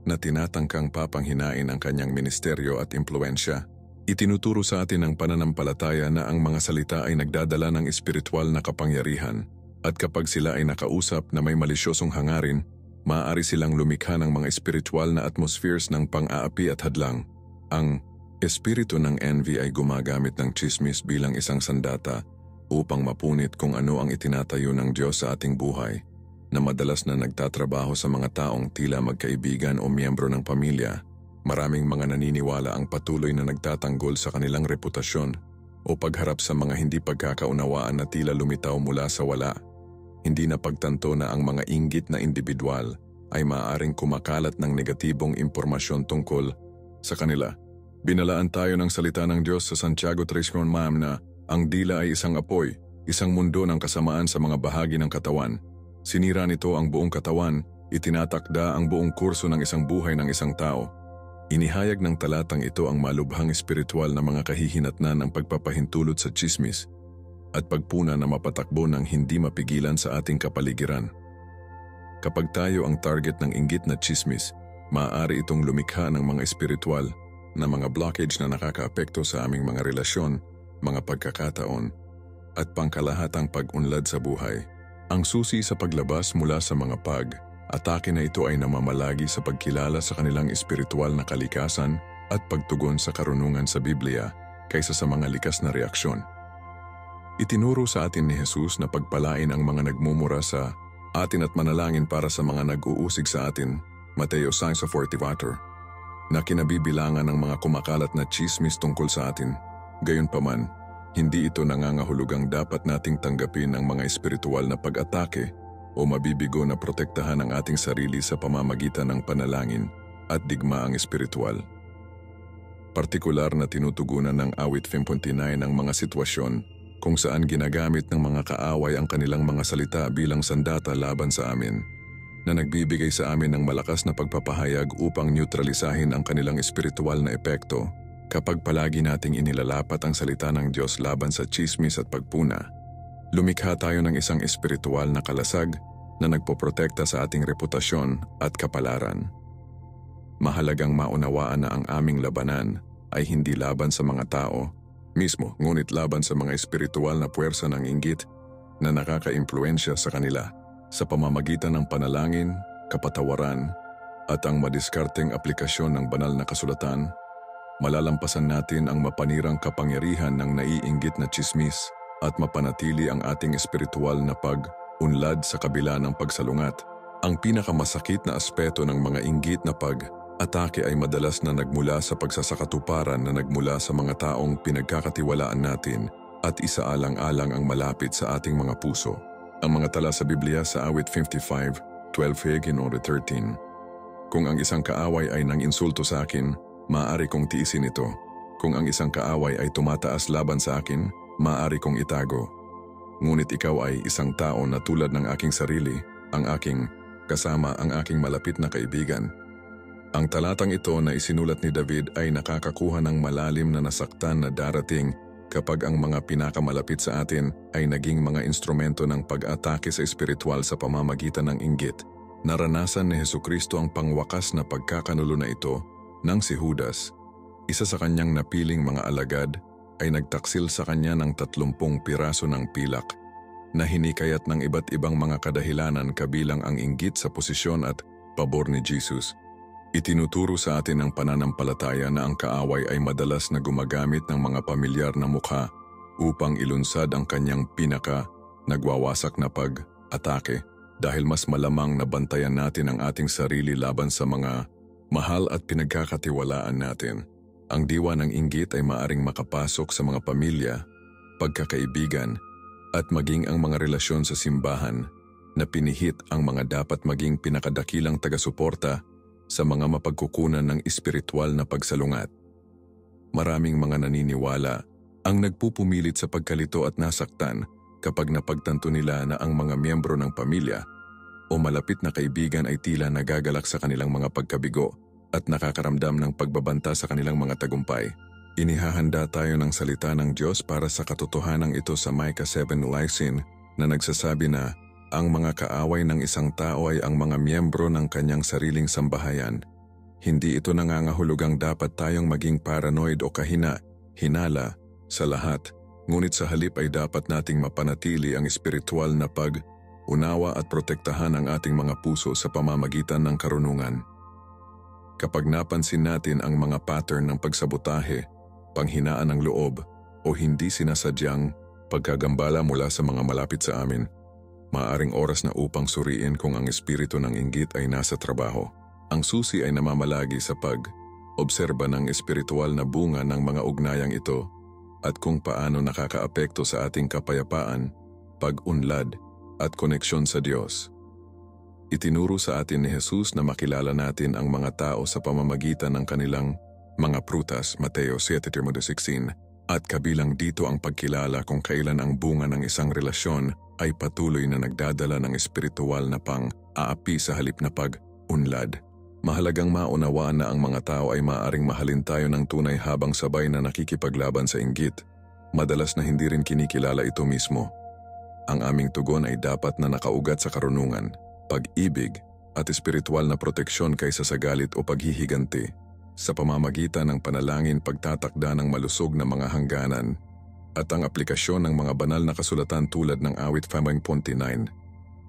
na tinatangkang papanghinain ang kanyang ministeryo at impluensya. Itinuturo sa atin ng pananampalataya na ang mga salita ay nagdadala ng espiritual na kapangyarihan at kapag sila ay nakausap na may malisyosong hangarin, maaari silang lumikha ng mga espiritual na atmospheres ng pang-aapi at hadlang. Ang espiritu ng envy ay gumagamit ng tsismis bilang isang sandata upang mapunit kung ano ang itinatayo ng Diyos sa ating buhay, na madalas na nagtatrabaho sa mga taong tila magkaibigan o miyembro ng pamilya. Maraming mga naniniwala ang patuloy na nagtatanggol sa kanilang reputasyon o pagharap sa mga hindi pagkakaunawaan na tila lumitaw mula sa wala. Hindi na pagtanto na ang mga inggit na individual ay maaaring kumakalat ng negatibong impormasyon tungkol sa kanila. Binalaan tayo ng salita ng Diyos sa Santiago 3:9 na ang dila ay isang apoy, isang mundo ng kasamaan sa mga bahagi ng katawan. Sinira nito ang buong katawan, itinatakda ang buong kurso ng isang buhay ng isang tao. Inihayag ng talatang ito ang malubhang espiritual na mga kahihinatnan ng pagpapahintulot sa tsismis at pagpuna na mapatakbo ng hindi mapigilan sa ating kapaligiran. Kapag tayo ang target ng inggit na tsismis, maaari itong lumikha ng mga espiritual na mga blockage na nakakaapekto sa aming mga relasyon, mga pagkakataon, at pangkalahatang pag-unlad sa buhay. Ang susi sa paglabas mula sa mga atake na ito ay namamalagi sa pagkilala sa kanilang espiritual na kalikasan at pagtugon sa karunungan sa Biblia kaysa sa mga likas na reaksyon. Itinuro sa atin ni Jesus na pagpalain ang mga nagmumura sa atin at manalangin para sa mga nag-uusig sa atin, Mateo 6:44, na kinabibilangan ng mga kumakalat na tsismis tungkol sa atin. Gayunpaman, hindi ito nangangahulugang dapat nating tanggapin ang mga espiritual na pag-atake o mabibigo na protektahan ang ating sarili sa pamamagitan ng panalangin at digmaang espiritual. Partikular na tinutugunan ng awit 59 ang mga sitwasyon kung saan ginagamit ng mga kaaway ang kanilang mga salita bilang sandata laban sa amin, na nagbibigay sa amin ng malakas na pagpapahayag upang neutralisahin ang kanilang espiritual na epekto. Kapag palagi nating inilalapat ang salita ng Diyos laban sa tsismis at pagpuna, lumikha tayo ng isang espiritual na kalasag na nagpoprotekta sa ating reputasyon at kapalaran. Mahalagang maunawaan na ang aming labanan ay hindi laban sa mga tao mismo, ngunit laban sa mga espiritual na puwersa ng inggit na nakaka-impluensya sa kanila sa pamamagitan ng panalangin, kapatawaran, at ang madiskarteng aplikasyon ng banal na kasulatan. Malalampasan natin ang mapanirang kapangyarihan ng naiinggit na tsismis at mapanatili ang ating espiritual na pag-unlad sa kabila ng pagsalungat. Ang pinakamasakit na aspeto ng mga inggit na pag-atake ay madalas na nagmula sa pagsasakatuparan na nagmula sa mga taong pinagkakatiwalaan natin at isaalang-alang ang malapit sa ating mga puso. Ang mga tala sa Biblia sa awit 55:12-13. Kung ang isang kaaway ay nang-insulto sa akin, maaari kong tiisin ito. Kung ang isang kaaway ay tumataas laban sa akin, maaari kong itago. Ngunit ikaw ay isang tao na tulad ng aking sarili, ang aking kasama ang aking malapit na kaibigan. Ang talatang ito na isinulat ni David ay nakakakuha ng malalim na nasaktan na darating kapag ang mga pinakamalapit sa atin ay naging mga instrumento ng pag-atake sa espiritual sa pamamagitan ng inggit. Naranasan ni Hesukristo ang pangwakas na pagkakanulo na ito nang si Judas, isa sa kanyang napiling mga alagad, ay nagtaksil sa kanya ng 30 piraso ng pilak na hinikayat ng iba't ibang mga kadahilanan kabilang ang inggit sa posisyon at pabor ni Jesus. Itinuturo sa atin ng pananampalataya na ang kaaway ay madalas na gumagamit ng mga pamilyar na mukha upang ilunsad ang kanyang nagwawasak na pag-atake dahil mas malamang na bantayan natin ang ating sarili laban sa mga mahal at pinagkakatiwalaan natin. Ang diwa ng inggit ay maaring makapasok sa mga pamilya, pagkakaibigan, at maging ang mga relasyon sa simbahan na pinihit ang mga dapat maging pinakadakilang taga-suporta sa mga mapagkukunan ng espiritual na pagsalungat. Maraming mga naniniwala ang nagpupumilit sa pagkalito at nasaktan kapag napagtanto nila na ang mga miyembro ng pamilya o malapit na kaibigan ay tila nagagalak sa kanilang mga pagkabigo at nakakaramdam ng pagbabanta sa kanilang mga tagumpay. Inihahanda tayo ng salita ng Diyos para sa katotohanan ito sa Micah 7:11 na nagsasabi na Ang mga kaaway ng isang tao ay ang mga miyembro ng kanyang sariling sambahayan. Hindi ito nangangahulugang dapat tayong maging paranoid o hinala sa lahat, ngunit sa halip ay dapat nating mapanatili ang espiritual na pag-unawa at protektahan ang ating mga puso sa pamamagitan ng karunungan. Kapag napansin natin ang mga pattern ng pagsabotahe, panghinaan ng loob, o hindi sinasadyang pagkagambala mula sa mga malapit sa amin, maaaring oras na upang suriin kung ang espiritu ng inggit ay nasa trabaho. Ang susi ay namamalagi sa pag-obserba ng espiritual na bunga ng mga ugnayang ito at kung paano nakakaapekto sa ating kapayapaan, pag-unlad at koneksyon sa Diyos. Itinuro sa atin ni Jesus na makilala natin ang mga tao sa pamamagitan ng kanilang mga prutas, Mateo 7:16, at kabilang dito ang pagkilala kung kailan ang bunga ng isang relasyon ay patuloy na nagdadala ng espiritual na pang-aapi sa halip na pag-unlad. Mahalagang maunawaan na ang mga tao ay maaaring mahalin tayo ng tunay habang sabay na nakikipaglaban sa inggit. Madalas na hindi rin kinikilala ito mismo. Ang aming tugon ay dapat na nakaugat sa karunungan, pag-ibig at espiritual na proteksyon kaysa sa galit o paghihiganti. Sa pamamagitan ng panalangin, pagtatakda ng malusog na mga hangganan at ang aplikasyon ng mga banal na kasulatan tulad ng awit 5:9,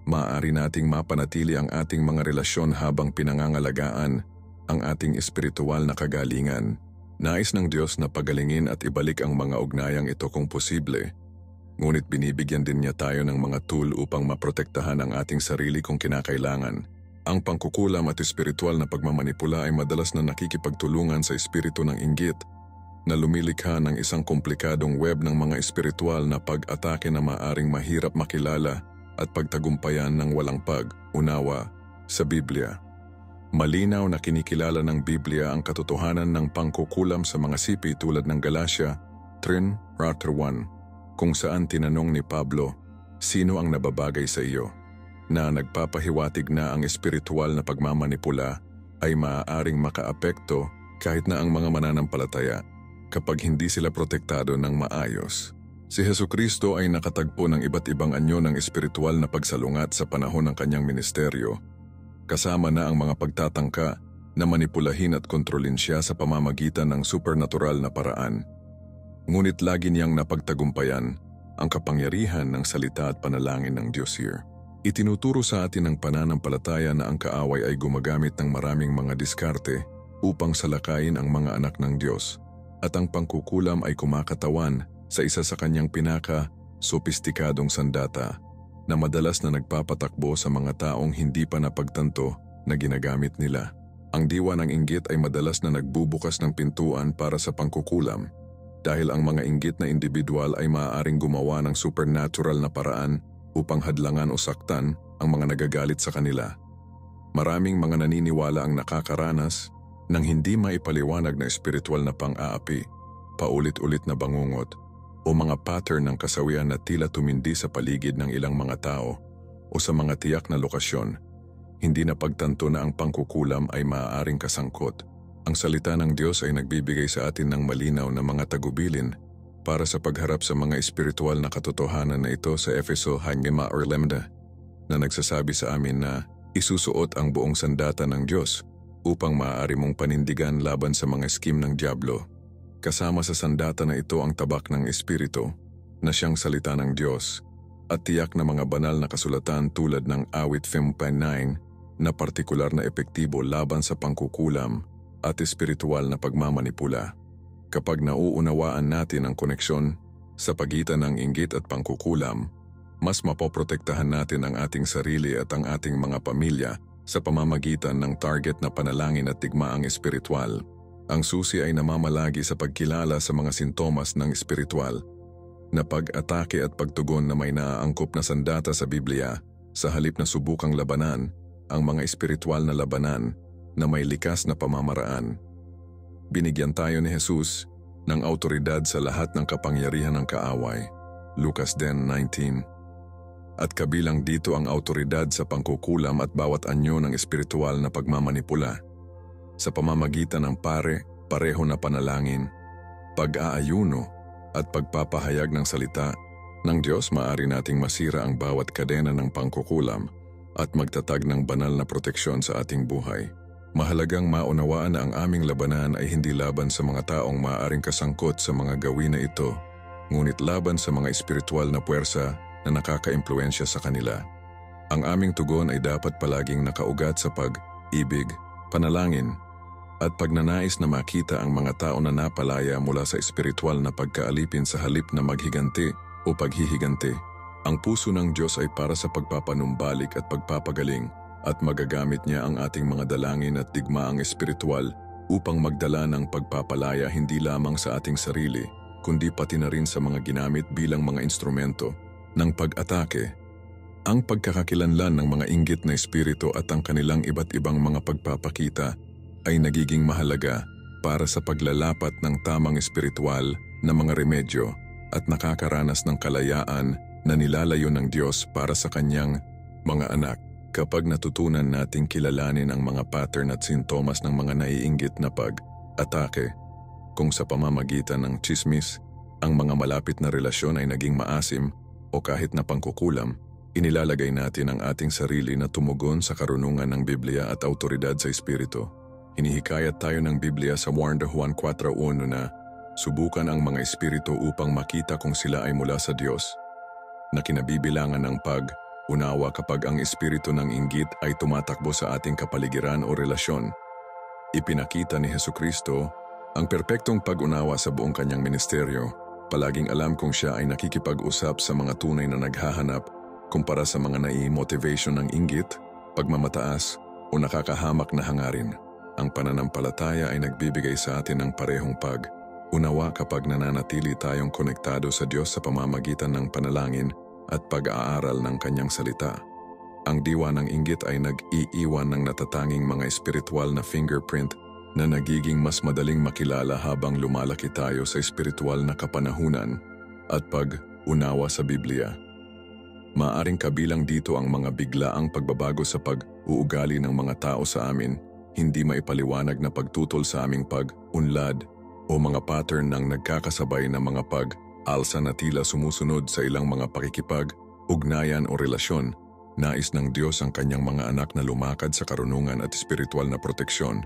maaari nating mapanatili ang ating mga relasyon habang pinangangalagaan ang ating espiritual na kagalingan. Nais ng Diyos na pagalingin at ibalik ang mga ugnayang ito kung posible. Ngunit binibigyan din niya tayo ng mga tool upang maprotektahan ang ating sarili kung kinakailangan. Ang pangkukulam at espiritual na pagmamanipula ay madalas na nakikipagtulungan sa espiritu ng inggit na lumilikha ng isang komplikadong web ng mga espiritual na pag-atake na maaring mahirap makilala at pagtagumpayan ng walang pag-unawa sa Biblia. Malinaw na kinikilala ng Biblia ang katotohanan ng pangkukulam sa mga sipi tulad ng Galatia 3:1, kung saan tinanong ni Pablo, sino ang nababagay sa iyo? Na nagpapahiwatig na ang espiritual na pagmamanipula ay maaaring makaapekto kahit na ang mga mananampalataya kapag hindi sila protektado ng maayos. Si Hesukristo ay nakatagpo ng iba't ibang anyo ng espiritual na pagsalungat sa panahon ng kanyang ministeryo, kasama na ang mga pagtatangka na manipulahin at kontrolin siya sa pamamagitan ng supernatural na paraan. Ngunit lagi niyang napagtagumpayan ang kapangyarihan ng salita at panalangin ng Diyos here. Itinuturo sa atin ng pananampalataya na ang kaaway ay gumagamit ng maraming mga diskarte upang salakayin ang mga anak ng Diyos, at ang pangkukulam ay kumakatawan sa isa sa kanyang pinaka-sopistikadong sandata na madalas na nagpapatakbo sa mga taong hindi pa napagtanto na ginagamit nila. Ang diwa ng inggit ay madalas na nagbubukas ng pintuan para sa pangkukulam dahil ang mga inggit na individual ay maaaring gumawa ng supernatural na paraan upang hadlangan o saktan ang mga nagagalit sa kanila. Maraming mga naniniwala ang nakakaranas ng hindi maipaliwanag na espiritual na pang-aapi, paulit-ulit na bangungot, o mga pattern ng kasawian na tila tumindi sa paligid ng ilang mga tao o sa mga tiyak na lokasyon. Hindi na pagtanto na ang pangkukulam ay maaaring kasangkot. Ang salita ng Diyos ay nagbibigay sa atin ng malinaw na mga tagubilin para sa pagharap sa mga espiritual na katotohanan na ito sa Efeso 5:11 na nagsasabi sa amin na isusuot ang buong sandata ng Diyos upang maaari mong panindigan laban sa mga skim ng dyablo. Kasama sa sandata na ito ang tabak ng Espiritu na siyang salita ng Diyos at tiyak na mga banal na kasulatan tulad ng awit 5:9 na partikular na epektibo laban sa pangkukulam at espiritual na pagmamanipula. Kapag nauunawaan natin ang koneksyon sa pagitan ng inggit at pangkukulam, mas mapoprotektahan natin ang ating sarili at ang ating mga pamilya sa pamamagitan ng target na panalangin at digmaang espiritual. Ang susi ay namamalagi sa pagkilala sa mga sintomas ng espiritual na pag-atake at pagtugon na may naaangkop na sandata sa Biblia sa halip na subukang labanan ang mga espiritual na labanan na may likas na pamamaraan. Binigyan tayo ni Jesus ng autoridad sa lahat ng kapangyarihan ng kaaway, Lucas 10:19. At kabilang dito ang autoridad sa pangkukulam at bawat anyo ng espiritual na pagmamanipula. Sa pamamagitan ng pareho na panalangin, pag-aayuno at pagpapahayag ng salita Ng Diyos, maaari nating masira ang bawat kadena ng pangkukulam at magtatag ng banal na proteksyon sa ating buhay. Mahalagang maunawaan na ang aming labanan ay hindi laban sa mga taong maaaring kasangkot sa mga gawin na ito, ngunit laban sa mga espiritual na puwersa na nakakaimpluwensya sa kanila. Ang aming tugon ay dapat palaging nakaugat sa pag-ibig, panalangin, at pagnanais na makita ang mga tao na napalaya mula sa espiritual na pagkaalipin sa halip na maghiganti o paghihiganti. Ang puso ng Diyos ay para sa pagpapanumbalik at pagpapagaling at magagamit niya ang ating mga dalangin at digmaang espiritual upang magdala ng pagpapalaya hindi lamang sa ating sarili, kundi pati na rin sa mga ginamit bilang mga instrumento ng pag-atake. Ang pagkakakilanlan ng mga inggit na espiritu at ang kanilang iba't ibang mga pagpapakita ay nagiging mahalaga para sa paglalapat ng tamang espiritual na mga remedyo at nakakaranas ng kalayaan na nilalayo ng Diyos para sa kanyang mga anak. Kapag natutunan nating kilalanin ang mga pattern at sintomas ng mga naiinggit na pag-atake, kung sa pamamagitan ng tsismis, ang mga malapit na relasyon ay naging maasim o kahit na pangkukulam, inilalagay natin ang ating sarili na tumugon sa karunungan ng Biblia at autoridad sa Espiritu. Hinihikayat tayo ng Biblia sa Juan 4:1 na subukan ang mga espiritu upang makita kung sila ay mula sa Diyos, na kinabibilangan ng pag-unawa kapag ang espiritu ng inggit ay tumatakbo sa ating kapaligiran o relasyon. Ipinakita ni Hesukristo ang perpektong pag-unawa sa buong kanyang ministeryo. Palaging alam kung siya ay nakikipag-usap sa mga tunay na naghahanap kumpara sa mga nai-motivation ng inggit, pagmamataas o nakakahamak na hangarin. Ang pananampalataya ay nagbibigay sa atin ng parehong pag-unawa kapag nananatili tayong konektado sa Diyos sa pamamagitan ng panalangin at pag-aaral ng kanyang salita. Ang diwa ng inggit ay nag-iiwan ng natatanging mga espiritual na fingerprint na nagiging mas madaling makilala habang lumalaki tayo sa espiritual na kapanahunan at pag-unawa sa Biblia. Maaring kabilang dito ang mga biglaang pagbabago sa pag-uugali ng mga tao sa amin, hindi maipaliwanag na pagtutol sa aming pag-unlad o mga pattern ng nagkakasabay na mga pag-alsa na tila sumusunod sa ilang mga pakikipag-ugnayan o relasyon. Nais ng Diyos ang kanyang mga anak na lumakad sa karunungan at espiritual na proteksyon,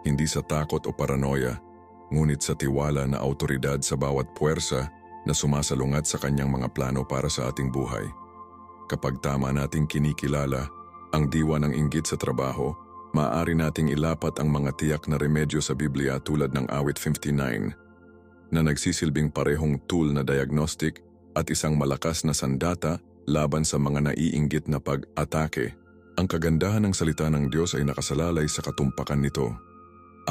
hindi sa takot o paranoia, ngunit sa tiwala na autoridad sa bawat puwersa na sumasalungat sa kanyang mga plano para sa ating buhay. Kapag tama nating kinikilala ang diwa ng inggit sa trabaho, maaari nating ilapat ang mga tiyak na remedyo sa Biblia tulad ng Awit 59 na nagsisilbing parehong tool na diagnostic at isang malakas na sandata laban sa mga naiinggit na pag-atake. Ang kagandahan ng salita ng Diyos ay nakasalalay sa katumpakan nito.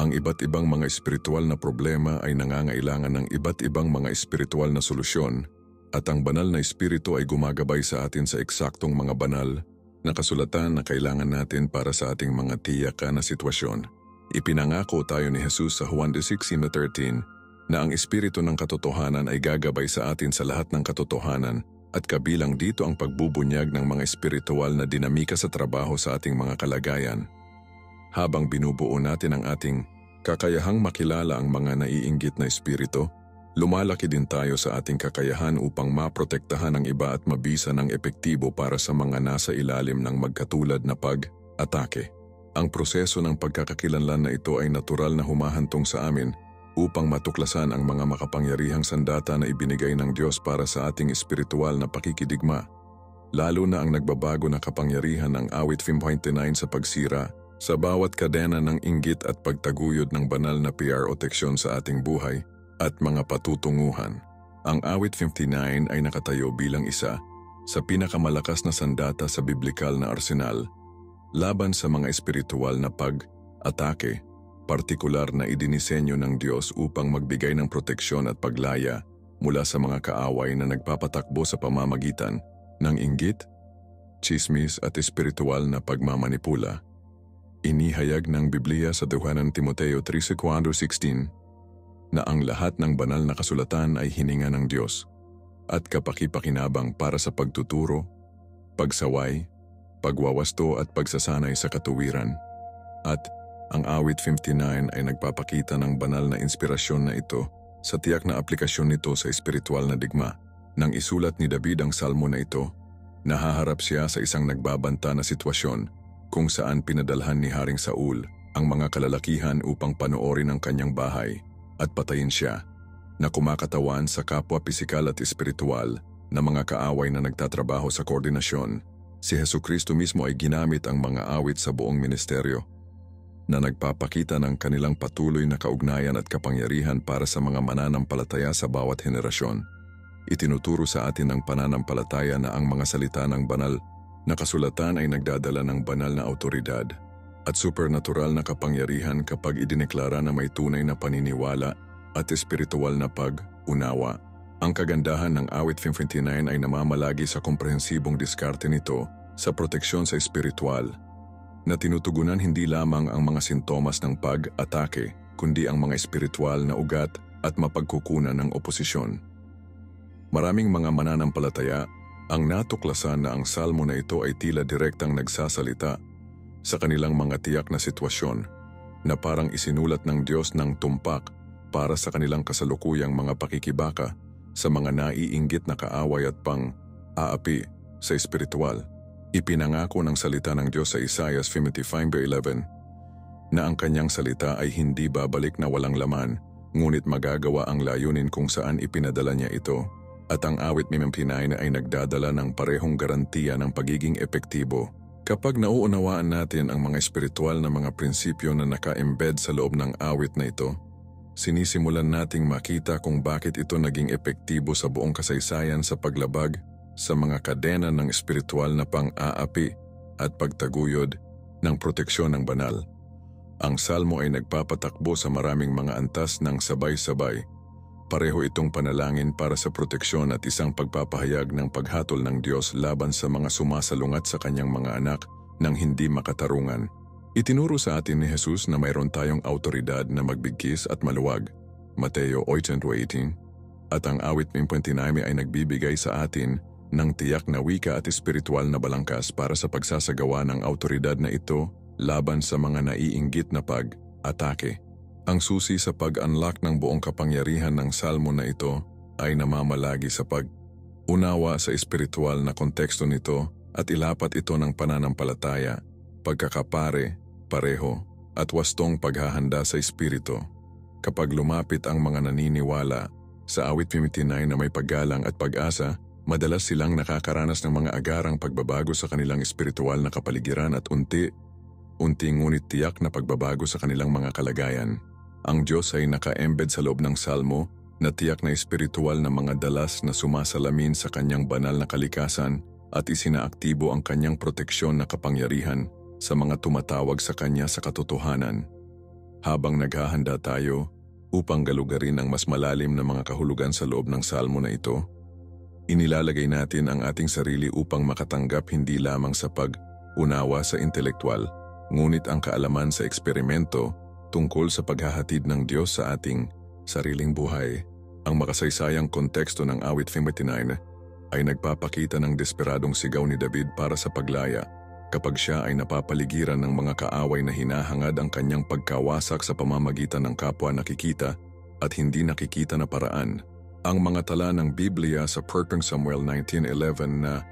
Ang iba't ibang mga espiritual na problema ay nangangailangan ng iba't ibang mga espiritual na solusyon at ang banal na espiritu ay gumagabay sa atin sa eksaktong mga banal na kasulatan na kailangan natin para sa ating mga tiyakan na sitwasyon. Ipinangako tayo ni Jesus sa Juan 16:13 na ang espiritu ng katotohanan ay gagabay sa atin sa lahat ng katotohanan at kabilang dito ang pagbubunyag ng mga espiritual na dinamika sa trabaho sa ating mga kalagayan. Habang binubuo natin ang ating kakayahang makilala ang mga naiinggit na espiritu, lumalaki din tayo sa ating kakayahan upang maprotektahan ang iba at mabisa ng epektibo para sa mga nasa ilalim ng magkatulad na pag-atake. Ang proseso ng pagkakakilanlan na ito ay natural na humahantong sa amin upang matuklasan ang mga makapangyarihang sandata na ibinigay ng Diyos para sa ating espiritual na pakikidigma. Lalo na ang nagbabago na kapangyarihan ng Awit 59 sa pagsira sa bawat kadena ng inggit at pagtaguyod ng banal na PR o teksyon sa ating buhay at mga patutunguhan. Ang Awit 59 ay nakatayo bilang isa sa pinakamalakas na sandata sa biblikal na arsenal laban sa mga espiritual na pag-atake, partikular na idinisenyo ng Diyos upang magbigay ng proteksyon at paglaya mula sa mga kaaway na nagpapatakbo sa pamamagitan ng inggit, tsismis at espiritual na pagmamanipula. Inihayag ng Biblia sa 2 Timoteo 3:16 na ang lahat ng banal na kasulatan ay hininga ng Diyos at kapakipakinabang para sa pagtuturo, pagsaway, pagwawasto at pagsasanay sa katuwiran. At ang Awit 59 ay nagpapakita ng banal na inspirasyon na ito sa tiyak na aplikasyon nito sa espiritual na digma. Nang isulat ni David ang salmo na ito, nahaharap siya sa isang nagbabanta na sitwasyon kung saan pinadalhan ni Haring Saul ang mga kalalakihan upang panoorin ang kanyang bahay at patayin siya, na kumakatawan sa kapwa pisikal at espiritual na mga kaaway na nagtatrabaho sa koordinasyon. Si Hesukristo mismo ay ginamit ang mga awit sa buong ministeryo na nagpapakita ng kanilang patuloy na kaugnayan at kapangyarihan para sa mga mananampalataya sa bawat henerasyon. Itinuturo sa atin ng pananampalataya na ang mga salita ng banal na kasulatan ay nagdadala ng banal na autoridad at supernatural na kapangyarihan kapag idineklara na may tunay na paniniwala at espiritual na pag-unawa. Ang kagandahan ng awit 59 ay namamalagi sa komprehensibong diskarte nito sa proteksyon sa espiritual, na tinutugunan hindi lamang ang mga sintomas ng pag-atake, kundi ang mga espiritual na ugat at mapagkukunan ng oposisyon. Maraming mga mananampalataya ang natuklasan na ang salmo na ito ay tila direktang nagsasalita sa kanilang mga tiyak na sitwasyon na parang isinulat ng Diyos ng tumpak para sa kanilang kasalukuyang mga pakikibaka sa mga naiinggit na kaaway at pang-aapi sa espiritual. Ipinangako ng salita ng Diyos sa Isaiah 55:11 na ang kanyang salita ay hindi babalik na walang laman, ngunit magagawa ang layunin kung saan ipinadala niya ito. At ang awit 59 ay nagdadala ng parehong garantiya ng pagiging epektibo. Kapag nauunawaan natin ang mga espiritual na mga prinsipyo na naka-embed sa loob ng awit na ito, sinisimulan nating makita kung bakit ito naging epektibo sa buong kasaysayan sa paglabag sa mga kadena ng espiritual na pang-aapi at pagtaguyod ng proteksyon ng banal. Ang salmo ay nagpapatakbo sa maraming mga antas ng sabay-sabay. Pareho itong panalangin para sa proteksyon at isang pagpapahayag ng paghatol ng Diyos laban sa mga sumasalungat sa kanyang mga anak ng hindi makatarungan. Itinuro sa atin ni Jesus na mayroon tayong autoridad na magbigkis at maluwag, Mateo 8:18, at ang awit 59 ay nagbibigay sa atin ng tiyak na wika at espiritual na balangkas para sa pagsasagawa ng autoridad na ito laban sa mga naiinggit na pag-atake. Ang susi sa pag-unlock ng buong kapangyarihan ng salmo na ito ay namamalagi sa pag-unawa sa espiritual na konteksto nito at ilapat ito ng pananampalataya, pagkakapare, pareho, at wastong paghahanda sa espiritu. Kapag lumapit ang mga naniniwala sa awit 59 na may paggalang at pag-asa, madalas silang nakakaranas ng mga agarang pagbabago sa kanilang espiritual na kapaligiran at unti ngunit tiyak na pagbabago sa kanilang mga kalagayan. Ang Diyos ay naka-embed sa loob ng salmo na tiyak na espiritual na mga dalas na sumasalamin sa kanyang banal na kalikasan at isinaaktibo ang kanyang proteksyon na kapangyarihan sa mga tumatawag sa kanya sa katotohanan. Habang naghahanda tayo upang galugarin ang mas malalim na mga kahulugan sa loob ng salmo na ito, inilalagay natin ang ating sarili upang makatanggap hindi lamang sa pag-unawa sa intelektual, ngunit ang kaalaman sa eksperimento tungkol sa paghahatid ng Diyos sa ating sariling buhay. Ang makasaysayang konteksto ng awit 59 ay nagpapakita ng desperadong sigaw ni David para sa paglaya kapag siya ay napapaligiran ng mga kaaway na hinahangad ang kanyang pagkawasak sa pamamagitan ng kapwa nakikita at hindi nakikita na paraan. Ang mga tala ng Biblia sa 1 Samuel 19:11 na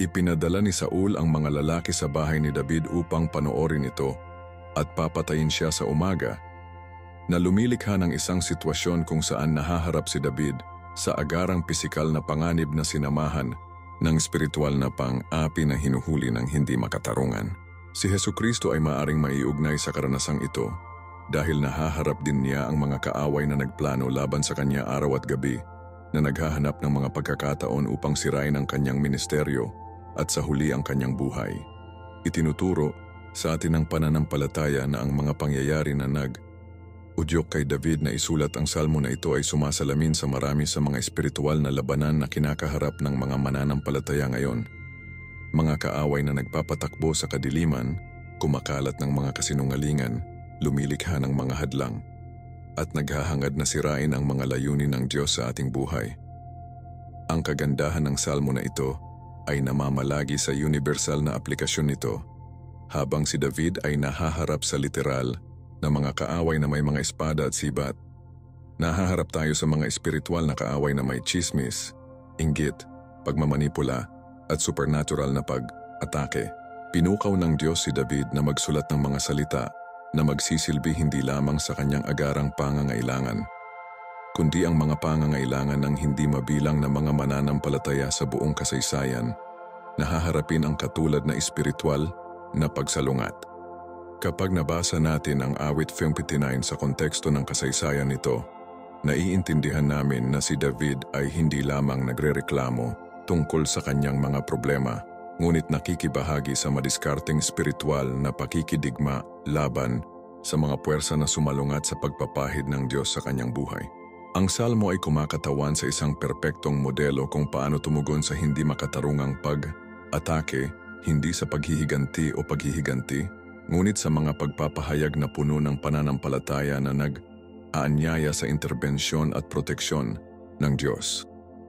ipinadala ni Saul ang mga lalaki sa bahay ni David upang panoorin ito at papatayin siya sa umaga, na lumilikha ng isang sitwasyon kung saan nahaharap si David sa agarang pisikal na panganib na sinamahan ng espiritual na pang-api na hinuhuli ng hindi makatarungan. Si Hesukristo ay maaring maiugnay sa karanasang ito dahil nahaharap din niya ang mga kaaway na nagplano laban sa kanya araw at gabi, na naghahanap ng mga pagkakataon upang sirain ang kanyang ministeryo at sa huli ang kanyang buhay. Itinuturo sa atin ng pananampalataya na ang mga pangyayari na nag-udyok kay David na isulat ang salmo na ito ay sumasalamin sa marami sa mga espiritual na labanan na kinakaharap ng mga mananampalataya ngayon. Mga kaaway na nagpapatakbo sa kadiliman, kumakalat ng mga kasinungalingan, lumilikha ng mga hadlang, at naghahangad na sirain ang mga layunin ng Diyos sa ating buhay. Ang kagandahan ng salmo na ito ay namamalagi sa universal na aplikasyon nito. Habang si David ay nahaharap sa literal na mga kaaway na may mga espada at sibat, nahaharap tayo sa mga espiritual na kaaway na may chismis, inggit, pagmamanipula, at supernatural na pag-atake. Pinukaw ng Diyos si David na magsulat ng mga salita na magsisilbi hindi lamang sa kanyang agarang pangangailangan, kundi ang mga pangangailangan ng hindi mabilang na mga mananampalataya sa buong kasaysayan na haharapin ang katulad na espiritual na pagsalungat. Kapag nabasa natin ang awit 59 sa konteksto ng kasaysayan nito, naiintindihan namin na si David ay hindi lamang nagrereklamo tungkol sa kanyang mga problema, ngunit nakikibahagi sa madiskarteng espiritual na pakikidigma laban sa mga puwersa na sumalungat sa pagpapahid ng Diyos sa kanyang buhay. Ang salmo ay kumakatawan sa isang perpektong modelo kung paano tumugon sa hindi makatarungang pag-atake, hindi sa paghihiganti o paghihiganti, ngunit sa mga pagpapahayag na puno ng pananampalataya na nag-aanyaya sa interbensyon at proteksyon ng Diyos.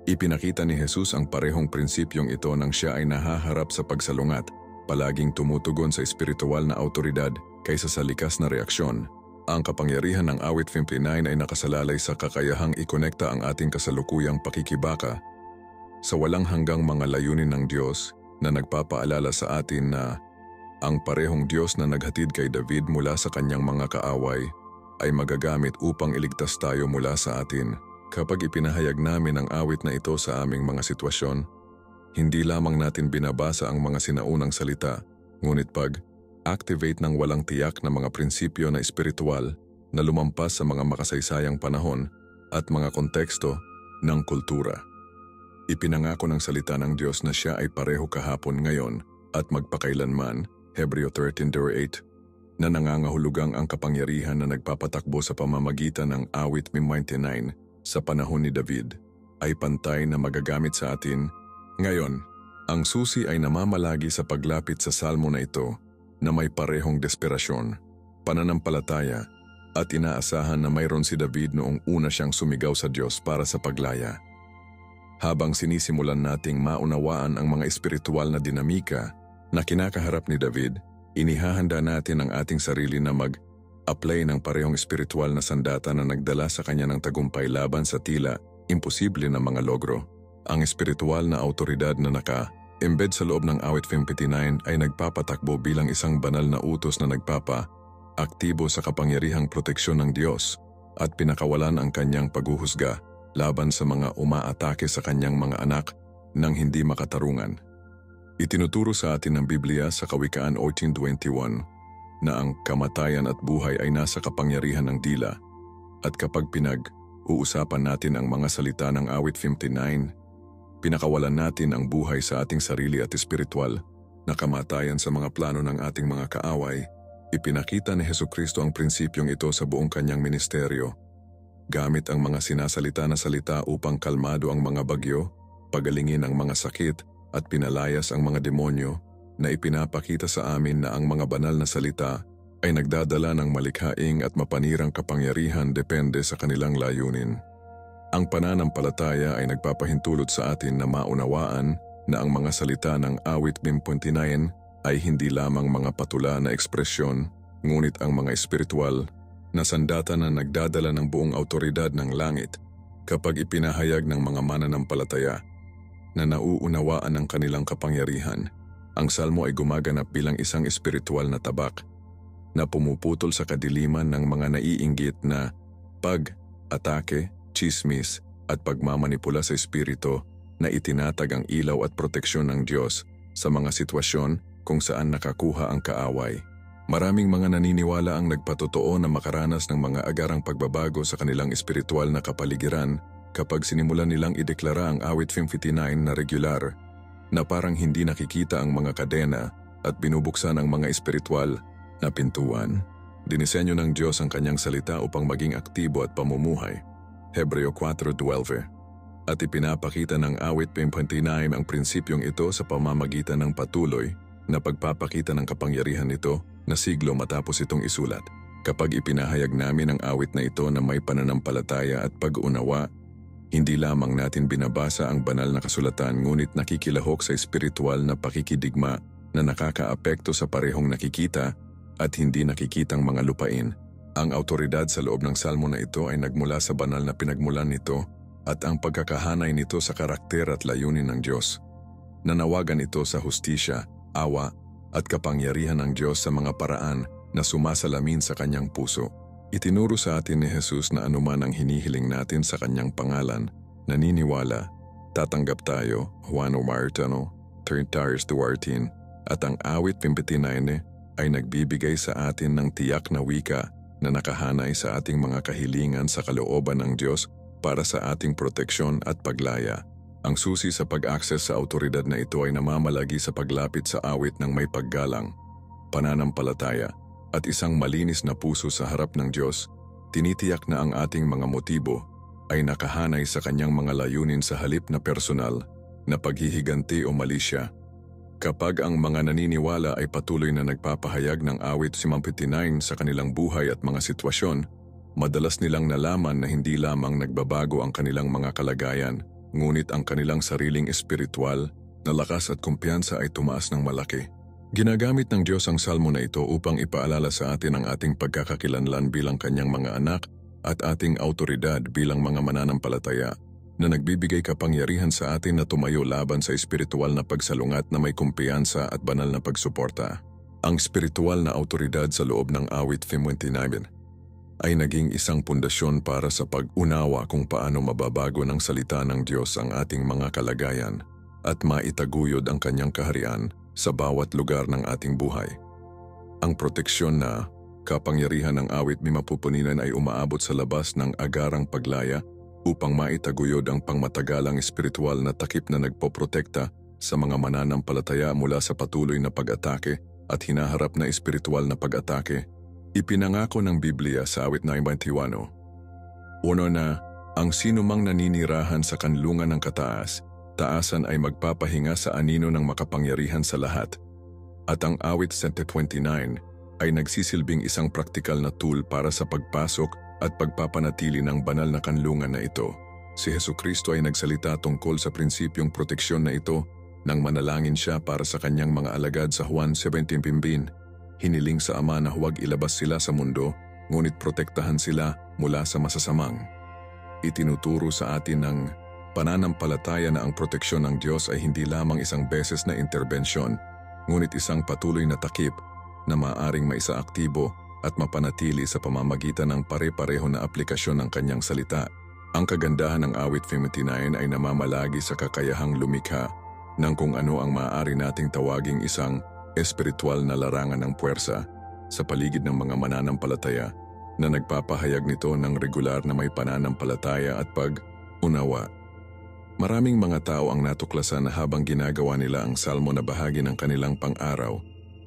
Ipinakita ni Jesus ang parehong prinsipyong ito nang siya ay nahaharap sa pagsalungat, palaging tumutugon sa espiritual na autoridad kaysa sa likas na reaksyon. Ang kapangyarihan ng awit 59 ay nakasalalay sa kakayahang ikonekta ang ating kasalukuyang pakikibaka sa walang hanggang mga layunin ng Diyos na nagpapaalala sa atin na ang parehong Diyos na naghatid kay David mula sa kanyang mga kaaway ay magagamit upang iligtas tayo mula sa atin. Kapag ipinahayag namin ang awit na ito sa aming mga sitwasyon, hindi lamang natin binabasa ang mga sinaunang salita, ngunit pag-activate ng walang tiyak na mga prinsipyo na espiritual na lumampas sa mga makasaysayang panahon at mga konteksto ng kultura. Ipinangako ng salita ng Diyos na siya ay pareho kahapon, ngayon at magpakailanman, Hebreo 13:8, na nangangahulugang ang kapangyarihan na nagpapatakbo sa pamamagitan ng awit 59 sa panahon ni David ay pantay na magagamit sa atin ngayon. Ang susi ay namamalagi sa paglapit sa salmo na ito na may parehong desperasyon, pananampalataya at inaasahan na mayroon si David noong una siyang sumigaw sa Diyos para sa paglaya. Habang sinisimulan nating maunawaan ang mga espiritual na dinamika na kinakaharap ni David, inihahanda natin ang ating sarili na mag-apply ng parehong espiritual na sandata na nagdala sa kanya ng tagumpay laban sa tila imposible na mga logro. Ang espiritual na autoridad na naka-embed sa loob ng awit 59 ay nagpapatakbo bilang isang banal na utos na nagpapa-aktibo sa kapangyarihang proteksyon ng Diyos at pinakawalan ang kanyang paghuhusga laban sa mga umaatake sa kanyang mga anak ng hindi makatarungan. Itinuturo sa atin ng Biblia sa Kawikaan 18:21 na ang kamatayan at buhay ay nasa kapangyarihan ng dila, at kapag pinag-uusapan natin ang mga salita ng awit 59, pinakawalan natin ang buhay sa ating sarili at espiritual na kamatayan sa mga plano ng ating mga kaaway. Ipinakita ni Hesukristo ang prinsipyong ito sa buong kanyang ministeryo, gamit ang mga sinasalita na salita upang kalmado ang mga bagyo, pagalingin ang mga sakit at pinalayas ang mga demonyo, na ipinapakita sa amin na ang mga banal na salita ay nagdadala ng malikhaing at mapanirang kapangyarihan depende sa kanilang layunin. Ang pananampalataya ay nagpapahintulot sa atin na maunawaan na ang mga salita ng awit 59 ay hindi lamang mga patula na ekspresyon, ngunit ang mga espiritual na sandata na nagdadala ng buong autoridad ng langit kapag ipinahayag ng mga mananampalataya na nauunawaan ang kanilang kapangyarihan. Ang salmo ay gumaganap bilang isang espiritual na tabak na pumuputol sa kadiliman ng mga naiinggit na pag-atake, chismis at pagmamanipula sa espiritu na itinatag ang ilaw at proteksyon ng Diyos sa mga sitwasyon kung saan nakakuha ang kaaway. Maraming mga naniniwala ang nagpatotoo na makaranas ng mga agarang pagbabago sa kanilang espiritual na kapaligiran kapag sinimulan nilang ideklara ang awit 59 na regular, na parang hindi nakikita ang mga kadena at binubuksan ang mga espiritual na pintuan. Dinisenyo ng Diyos ang kanyang salita upang maging aktibo at pamumuhay, Hebreo 4:12. At ipinapakita ng awit 59 ang prinsipyong ito sa pamamagitan ng patuloy na pagpapakita ng kapangyarihan nito na siglo matapos itong isulat. Kapag ipinahayag namin ang awit na ito na may pananampalataya at pag-unawa, hindi lamang natin binabasa ang banal na kasulatan, ngunit nakikilahok sa espiritual na pakikidigma na nakakaapekto sa parehong nakikita at hindi nakikitang mga lupain. Ang autoridad sa loob ng salmo na ito ay nagmula sa banal na pinagmulan nito at ang pagkakahanay nito sa karakter at layunin ng Diyos. Nanawagan ito sa hustisya, awa, at kapangyarihan ng Diyos sa mga paraan na sumasalamin sa kanyang puso. Itinuro sa atin ni Jesus na anuman ang hinihiling natin sa kanyang pangalan, naniniwala, tatanggap tayo, Juan Martano, 3:14, at ang awit 59 ay nagbibigay sa atin ng tiyak na wika na nakahanay sa ating mga kahilingan sa kalooban ng Diyos para sa ating proteksyon at paglaya. Ang susi sa pag-access sa autoridad na ito ay namamalagi sa paglapit sa awit ng may paggalang, pananampalataya, at isang malinis na puso sa harap ng Diyos. Tinitiyak na ang ating mga motibo ay nakahanay sa kanyang mga layunin sa halip na personal na paghihiganti o malisya. Kapag ang mga naniniwala ay patuloy na nagpapahayag ng awit 59 sa kanilang buhay at mga sitwasyon, madalas nilang nalaman na hindi lamang nagbabago ang kanilang mga kalagayan, ngunit ang kanilang sariling espiritual na lakas at kumpiyansa ay tumaas ng malaki. Ginagamit ng Diyos ang salmo na ito upang ipaalala sa atin ang ating pagkakakilanlan bilang kanyang mga anak at ating autoridad bilang mga mananampalataya, na nagbibigay kapangyarihan sa atin na tumayo laban sa espiritual na pagsalungat na may kumpiyansa at banal na pagsuporta. Ang espiritual na autoridad sa loob ng awit 59 ay naging isang pundasyon para sa pag-unawa kung paano mababago ng salita ng Diyos ang ating mga kalagayan at maitaguyod ang kanyang kaharian sa bawat lugar ng ating buhay. Ang proteksyon na kapangyarihan ng awit 59 ay umaabot sa labas ng agarang paglaya upang maitaguyod ang pangmatagalang espiritual na takip na nagpoprotekta sa mga mananampalataya mula sa patuloy na pag-atake at hinaharap na espiritual na pag-atake. Ipinangako ng Biblia sa awit 9:21. Uno na, ang sinumang naninirahan sa kanlungan ng taasan ay magpapahinga sa anino ng makapangyarihan sa lahat. At ang awit 29 ay nagsisilbing isang praktikal na tool para sa pagpasok at pagpapanatili ng banal na kanlungan na ito. Si Hesukristo ay nagsalita tungkol sa prinsipyong proteksyon na ito nang manalangin siya para sa kanyang mga alagad sa Juan 17:15. Hiniling sa Ama na huwag ilabas sila sa mundo, ngunit protektahan sila mula sa masasamang. Itinuturo sa atin ng pananampalataya na ang proteksyon ng Diyos ay hindi lamang isang beses na interbensyon, ngunit isang patuloy na takip na maaaring maisaaktibo at mapanatili sa pamamagitan ng pare-pareho na aplikasyon ng kanyang salita. Ang kagandahan ng awit 59 ay namamalagi sa kakayahang lumikha ng kung ano ang maaari nating tawaging isang espiritual na larangan ng puwersa sa paligid ng mga mananampalataya na nagpapahayag nito ng regular na may pananampalataya at pag-unawa. Maraming mga tao ang natuklasan na habang ginagawa nila ang salmo na bahagi ng kanilang pang-araw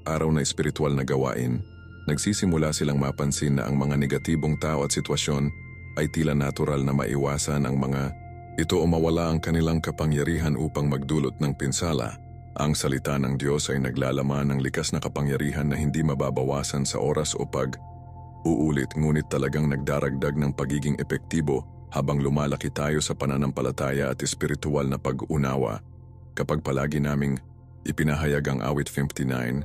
na espiritual na gawain, nagsisimula silang mapansin na ang mga negatibong tao at sitwasyon ay tila natural na maiwasan ang mga ito o mawala ang kanilang kapangyarihan upang magdulot ng pinsala. Ang salita ng Diyos ay naglalaman ng likas na kapangyarihan na hindi mababawasan sa oras o pag-uulit, ngunit talagang nagdaragdag ng pagiging epektibo habang lumalaki tayo sa pananampalataya at espiritual na pag-unawa. Kapag palagi naming ipinahayag ang awit 59,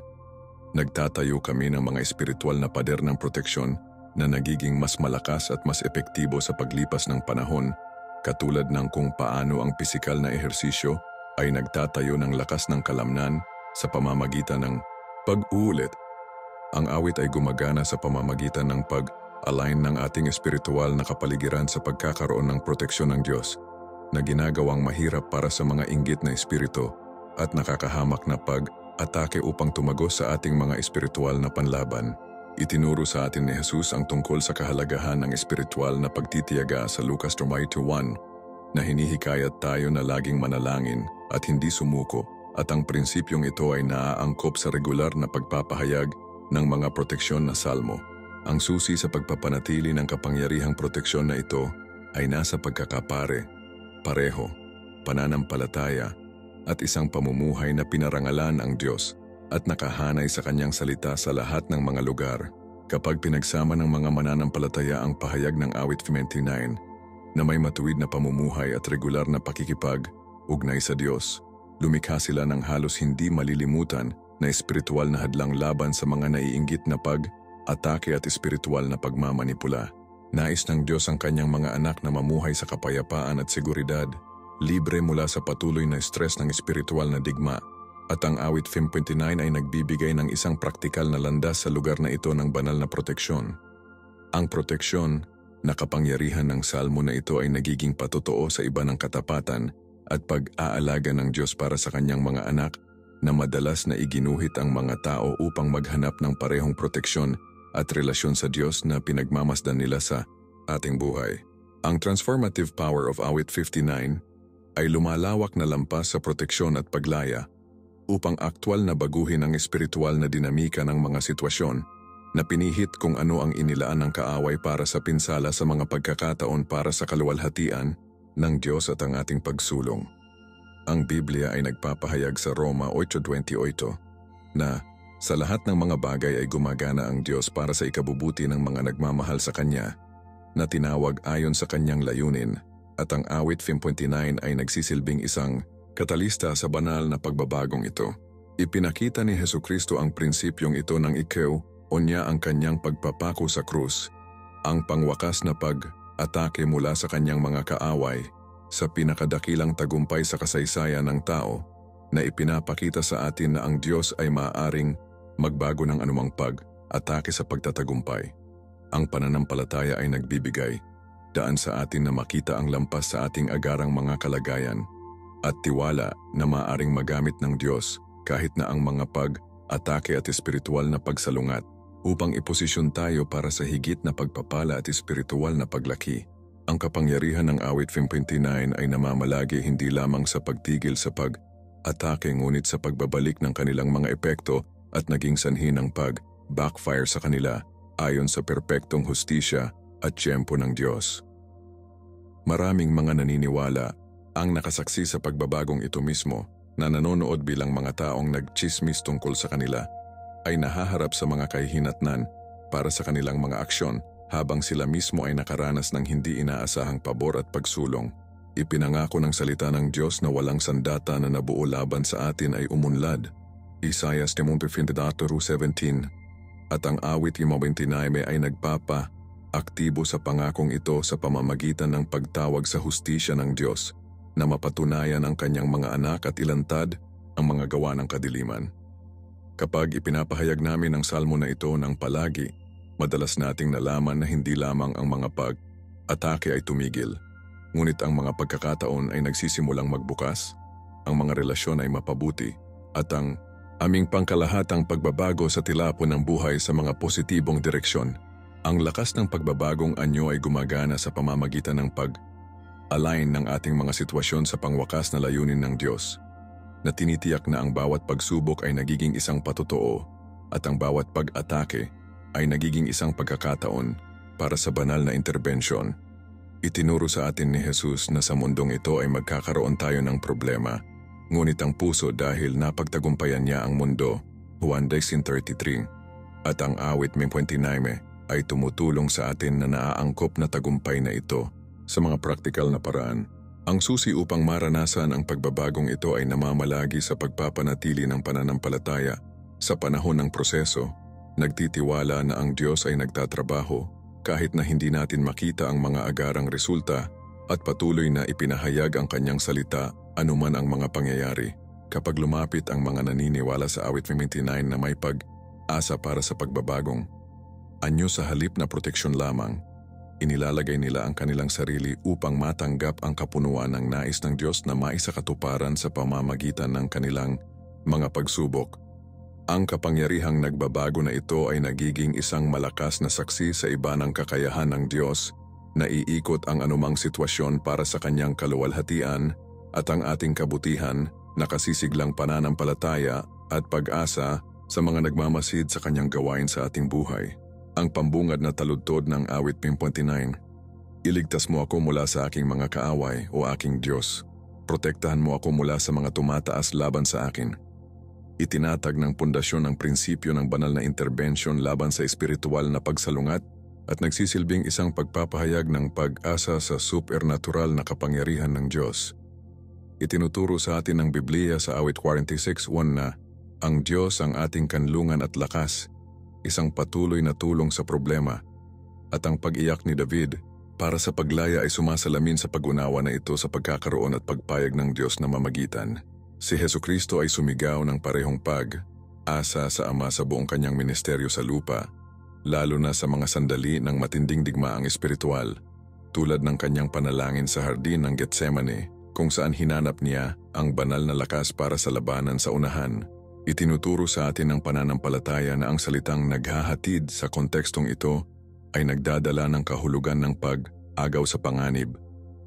nagtatayo kami ng mga espiritual na pader ng proteksyon na nagiging mas malakas at mas epektibo sa paglipas ng panahon, katulad ng kung paano ang pisikal na ehersisyo ay nagtatayo ng lakas ng kalamnan sa pamamagitan ng pag-uulit. Ang awit ay gumagana sa pamamagitan ng pag-align ng ating espiritual na kapaligiran sa pagkakaroon ng proteksyon ng Diyos na ginagawang mahirap para sa mga inggit na espiritu at nakakahamak na atake upang tumagos sa ating mga espiritual na panlaban. Itinuro sa atin ni Jesus ang tungkol sa kahalagahan ng espiritual na pagtitiyaga sa Lucas 2:1 na hinihikayat tayo na laging manalangin at hindi sumuko, at ang prinsipyong ito ay naaangkop sa regular na pagpapahayag ng mga proteksyon na salmo. Ang susi sa pagpapanatili ng kapangyarihang proteksyon na ito ay nasa pareho, pananampalataya, at isang pamumuhay na pinarangalan ang Diyos at nakahanay sa kanyang salita sa lahat ng mga lugar. Kapag pinagsama ng mga mananampalataya ang pahayag ng awit 59 na may matuwid na pamumuhay at regular na pakikipag-ugnay sa Diyos, lumikha sila ng halos hindi malilimutan na espiritual na hadlang laban sa mga naiinggit na pag-atake at espiritual na pagmamanipula. Nais ng Diyos ang kanyang mga anak na mamuhay sa kapayapaan at seguridad, libre mula sa patuloy na stress ng espiritual na digma. At ang awit 59 ay nagbibigay ng isang praktikal na landas sa lugar na ito ng banal na proteksyon. Ang proteksyon na kapangyarihan ng salmo na ito ay nagiging patotoo sa iba ng katapatan at pag-aalaga ng Diyos para sa kanyang mga anak na madalas na iginuhit ang mga tao upang maghanap ng parehong proteksyon at relasyon sa Diyos na pinagmamasdan nila sa ating buhay. Ang transformative power of awit 59 ay lumalawak na lampas sa proteksyon at paglaya upang aktwal na baguhin ang espiritual na dinamika ng mga sitwasyon na pinihit kung ano ang inilaan ng kaaway para sa pinsala sa mga pagkakataon para sa kaluwalhatian ng Diyos at ang ating pagsulong. Ang Biblia ay nagpapahayag sa Roma 8:28 na sa lahat ng mga bagay ay gumagana ang Diyos para sa ikabubuti ng mga nagmamahal sa Kanya na tinawag ayon sa Kanyang layunin, at ang awit 59 ay nagsisilbing isang katalista sa banal na pagbabagong ito. Ipinakita ni Hesukristo ang prinsipyong ito ng ikaw o niya ang kanyang pagpapako sa krus, ang pangwakas na pag-atake mula sa kanyang mga kaaway sa pinakadakilang tagumpay sa kasaysayan ng tao na ipinapakita sa atin na ang Diyos ay maaaring magbago ng anumang pag-atake sa pagtatagumpay. Ang pananampalataya ay nagbibigay daan sa atin na makita ang lampas sa ating agarang mga kalagayan at tiwala na maaaring magamit ng Diyos kahit na ang mga pag-atake at espiritual na pagsalungat upang iposisyon tayo para sa higit na pagpapala at espiritual na paglaki. Ang kapangyarihan ng awit 59 ay namamalagi hindi lamang sa pagtigil sa pag-atake ngunit sa pagbabalik ng kanilang mga epekto at naging sanhi ng pag-backfire sa kanila ayon sa perpektong hustisya at tiyempo ng Diyos. Maraming mga naniniwala ang nakasaksi sa pagbabagong ito mismo na nanonood bilang mga taong nagchismis tungkol sa kanila ay nahaharap sa mga kahihinatnan para sa kanilang mga aksyon habang sila mismo ay nakaranas ng hindi inaasahang pabor at pagsulong. Ipinangako ng salita ng Diyos na walang sandata na nabuo laban sa atin ay umunlad. Isaiah 17 at ang awit 59 ay nagpapa-aktibo sa pangakong ito sa pamamagitan ng pagtawag sa hustisya ng Diyos na mapatunayan ang kanyang mga anak at ilantad ang mga gawa ng kadiliman. Kapag ipinapahayag namin ang salmo na ito ng palagi, madalas nating nalaman na hindi lamang ang mga pag-atake ay tumigil, ngunit ang mga pagkakataon ay nagsisimulang magbukas, ang mga relasyon ay mapabuti, at ang aming pangkalahatang pagbabago sa tilapon ng buhay sa mga positibong direksyon. Ang lakas ng pagbabagong anyo ay gumagana sa pamamagitan ng pag-align ng ating mga sitwasyon sa pangwakas na layunin ng Diyos, na tinitiyak na ang bawat pagsubok ay nagiging isang patotoo at ang bawat pag-atake ay nagiging isang pagkakataon para sa banal na interbensyon. Itinuro sa atin ni Jesus na sa mundong ito ay magkakaroon tayo ng problema, ngunit ang puso dahil napagtagumpayan niya ang mundo, Juan 10:33, at ang awit 29 ay tumutulong sa atin na naaangkop na tagumpay na ito sa mga praktikal na paraan. Ang susi upang maranasan ang pagbabagong ito ay namamalagi sa pagpapanatili ng pananampalataya sa panahon ng proseso, nagtitiwala na ang Diyos ay nagtatrabaho kahit na hindi natin makita ang mga agarang resulta at patuloy na ipinahayag ang kanyang salita anuman ang mga pangyayari. Kapag lumapit ang mga naniniwala sa awit 59 na may pag-asa para sa pagbabagong anyo sa halip na proteksyon lamang, inilalagay nila ang kanilang sarili upang matanggap ang kapunuan ng nais ng Diyos na maisakatuparan sa pamamagitan ng kanilang mga pagsubok. Ang kapangyarihang nagbabago na ito ay nagiging isang malakas na saksi sa iba ng kakayahan ng Diyos na iikot ang anumang sitwasyon para sa kanyang kaluwalhatian at ang ating kabutihan, nakasisiglang pananampalataya at pag-asa sa mga nagmamasid sa kanyang gawain sa ating buhay. Ang pambungad na taludtod ng awit 59. Iligtas mo ako mula sa aking mga kaaway o aking Diyos. Protektahan mo ako mula sa mga tumataas laban sa akin. Itinatag ng pundasyon ng prinsipyo ng banal na interbensyon laban sa espiritual na pagsalungat at nagsisilbing isang pagpapahayag ng pag-asa sa supernatural na kapangyarihan ng Diyos. Itinuturo sa atin ng Biblia sa awit 46:1 na ang Diyos ang ating kanlungan at lakas, isang patuloy na tulong sa problema, At ang pag-iyak ni David para sa paglaya ay sumasalamin sa pag-unawa na ito sa pagkakaroon at pagpayag ng Diyos na mamagitan. Si Hesukristo ay sumigaw ng parehong pag-asa sa Ama sa buong kanyang ministeryo sa lupa, lalo na sa mga sandali ng matinding digmaang espiritual, tulad ng kanyang panalangin sa hardin ng Getsemane, kung saan hinanap niya ang banal na lakas para sa labanan sa unahan. Itinuturo sa atin ng pananampalataya na ang salitang naghahatid sa kontekstong ito ay nagdadala ng kahulugan ng pag-agaw sa panganib,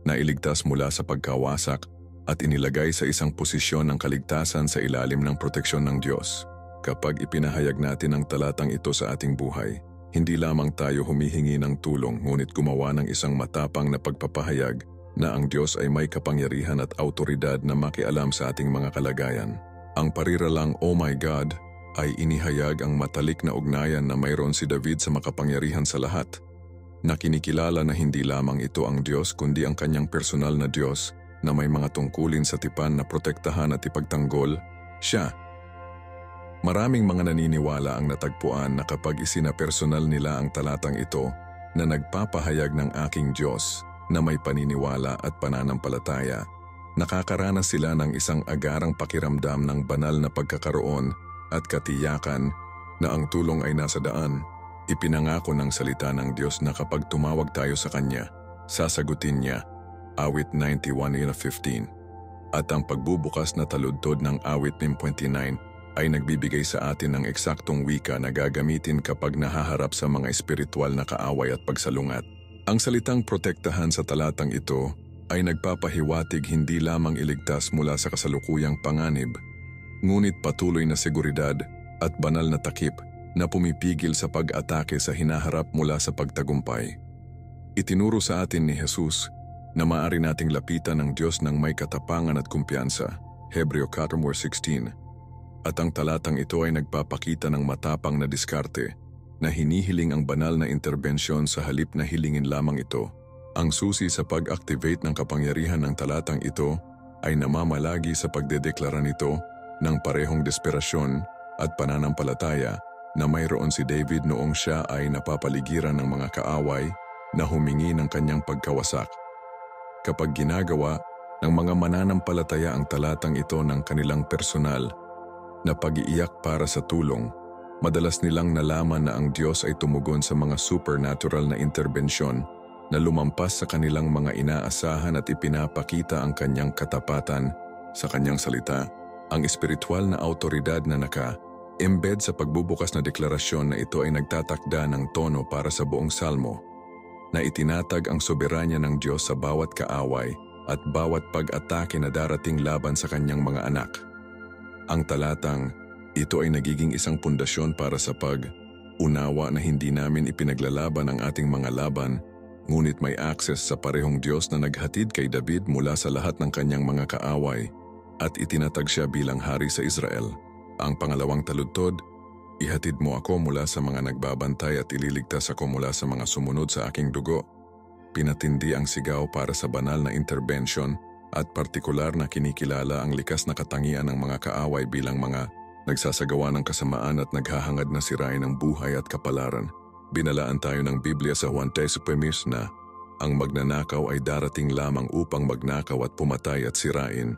na iligtas mula sa pagkawasak at inilagay sa isang posisyon ng kaligtasan sa ilalim ng proteksyon ng Diyos. Kapag ipinahayag natin ang talatang ito sa ating buhay, hindi lamang tayo humihingi ng tulong ngunit gumawa ng isang matapang na pagpapahayag na ang Diyos ay may kapangyarihan at autoridad na makialam sa ating mga kalagayan. Ang pariralang "Oh my God" ay inihayag ang matalik na ugnayan na mayroon si David sa makapangyarihan sa lahat, na kinikilala na hindi lamang ito ang Diyos kundi ang kanyang personal na Diyos na may mga tungkulin sa tipan na protektahan at ipagtanggol siya. Maraming mga naniniwala ang natagpuan na kapag isinapersonal nila ang talatang ito na nagpapahayag ng aking Diyos na may paniniwala at pananampalataya, nakakaranas sila ng isang agarang pakiramdam ng banal na pagkakaroon at katiyakan na ang tulong ay nasa daan. Ipinangako ng salita ng Diyos na kapag tumawag tayo sa Kanya, sasagutin Niya. Awit 91:15. At ang pagbubukas na taludtod ng awit 29 ay nagbibigay sa atin ng eksaktong wika na gagamitin kapag nahaharap sa mga espiritual na kaaway at pagsalungat. Ang salitang protektahan sa talatang ito ay nagpapahiwatig hindi lamang iligtas mula sa kasalukuyang panganib, ngunit patuloy na seguridad at banal na takip na pumipigil sa pag-atake sa hinaharap mula sa pagtagumpay. Itinuro sa atin ni Jesus na maaari nating lapitan ng Diyos ng may katapangan at kumpiyansa, Hebreo 4:16. At ang talatang ito ay nagpapakita ng matapang na diskarte na hinihiling ang banal na interbensyon sa halip na hilingin lamang ito. Ang susi sa pag-activate ng kapangyarihan ng talatang ito ay namamalagi sa pagdedeklara nito ng parehong desperasyon at pananampalataya na mayroon si David noong siya ay napapaligiran ng mga kaaway na humingi ng kanyang pagkawasak. Kapag ginagawa ng mga mananampalataya ang talatang ito ng kanilang personal na pag-iiyak para sa tulong, madalas nilang nalaman na ang Diyos ay tumugon sa mga supernatural na interbensyon na lumampas sa kanilang mga inaasahan at ipinapakita ang kanyang katapatan sa kanyang salita. Ang espiritual na autoridad na naka-embed sa pagbubukas na deklarasyon na ito ay nagtatakda ng tono para sa buong salmo, na itinatag ang soberanya ng Diyos sa bawat kaaway at bawat pag-atake na darating laban sa kanyang mga anak. Ang talatang ito ay nagiging isang pundasyon para sa pag-unawa na hindi namin ipinaglalaban ang ating mga laban, ngunit may access sa parehong Diyos na naghatid kay David mula sa lahat ng kanyang mga kaaway at itinatag siya bilang hari sa Israel. Ang pangalawang taludtod, ihatid mo ako mula sa mga nagbabantay at ililigtas ako mula sa mga sumunod sa aking dugo. Pinatindi ang sigaw para sa banal na intervention at partikular na kinikilala ang likas na katangian ng mga kaaway bilang mga nagsasagawa ng kasamaan at naghahangad na sirain ang buhay at kapalaran. Binalaan tayo ng Biblia sa Juan 10:1 na ang magnanakaw ay darating lamang upang magnakaw at pumatay at sirain,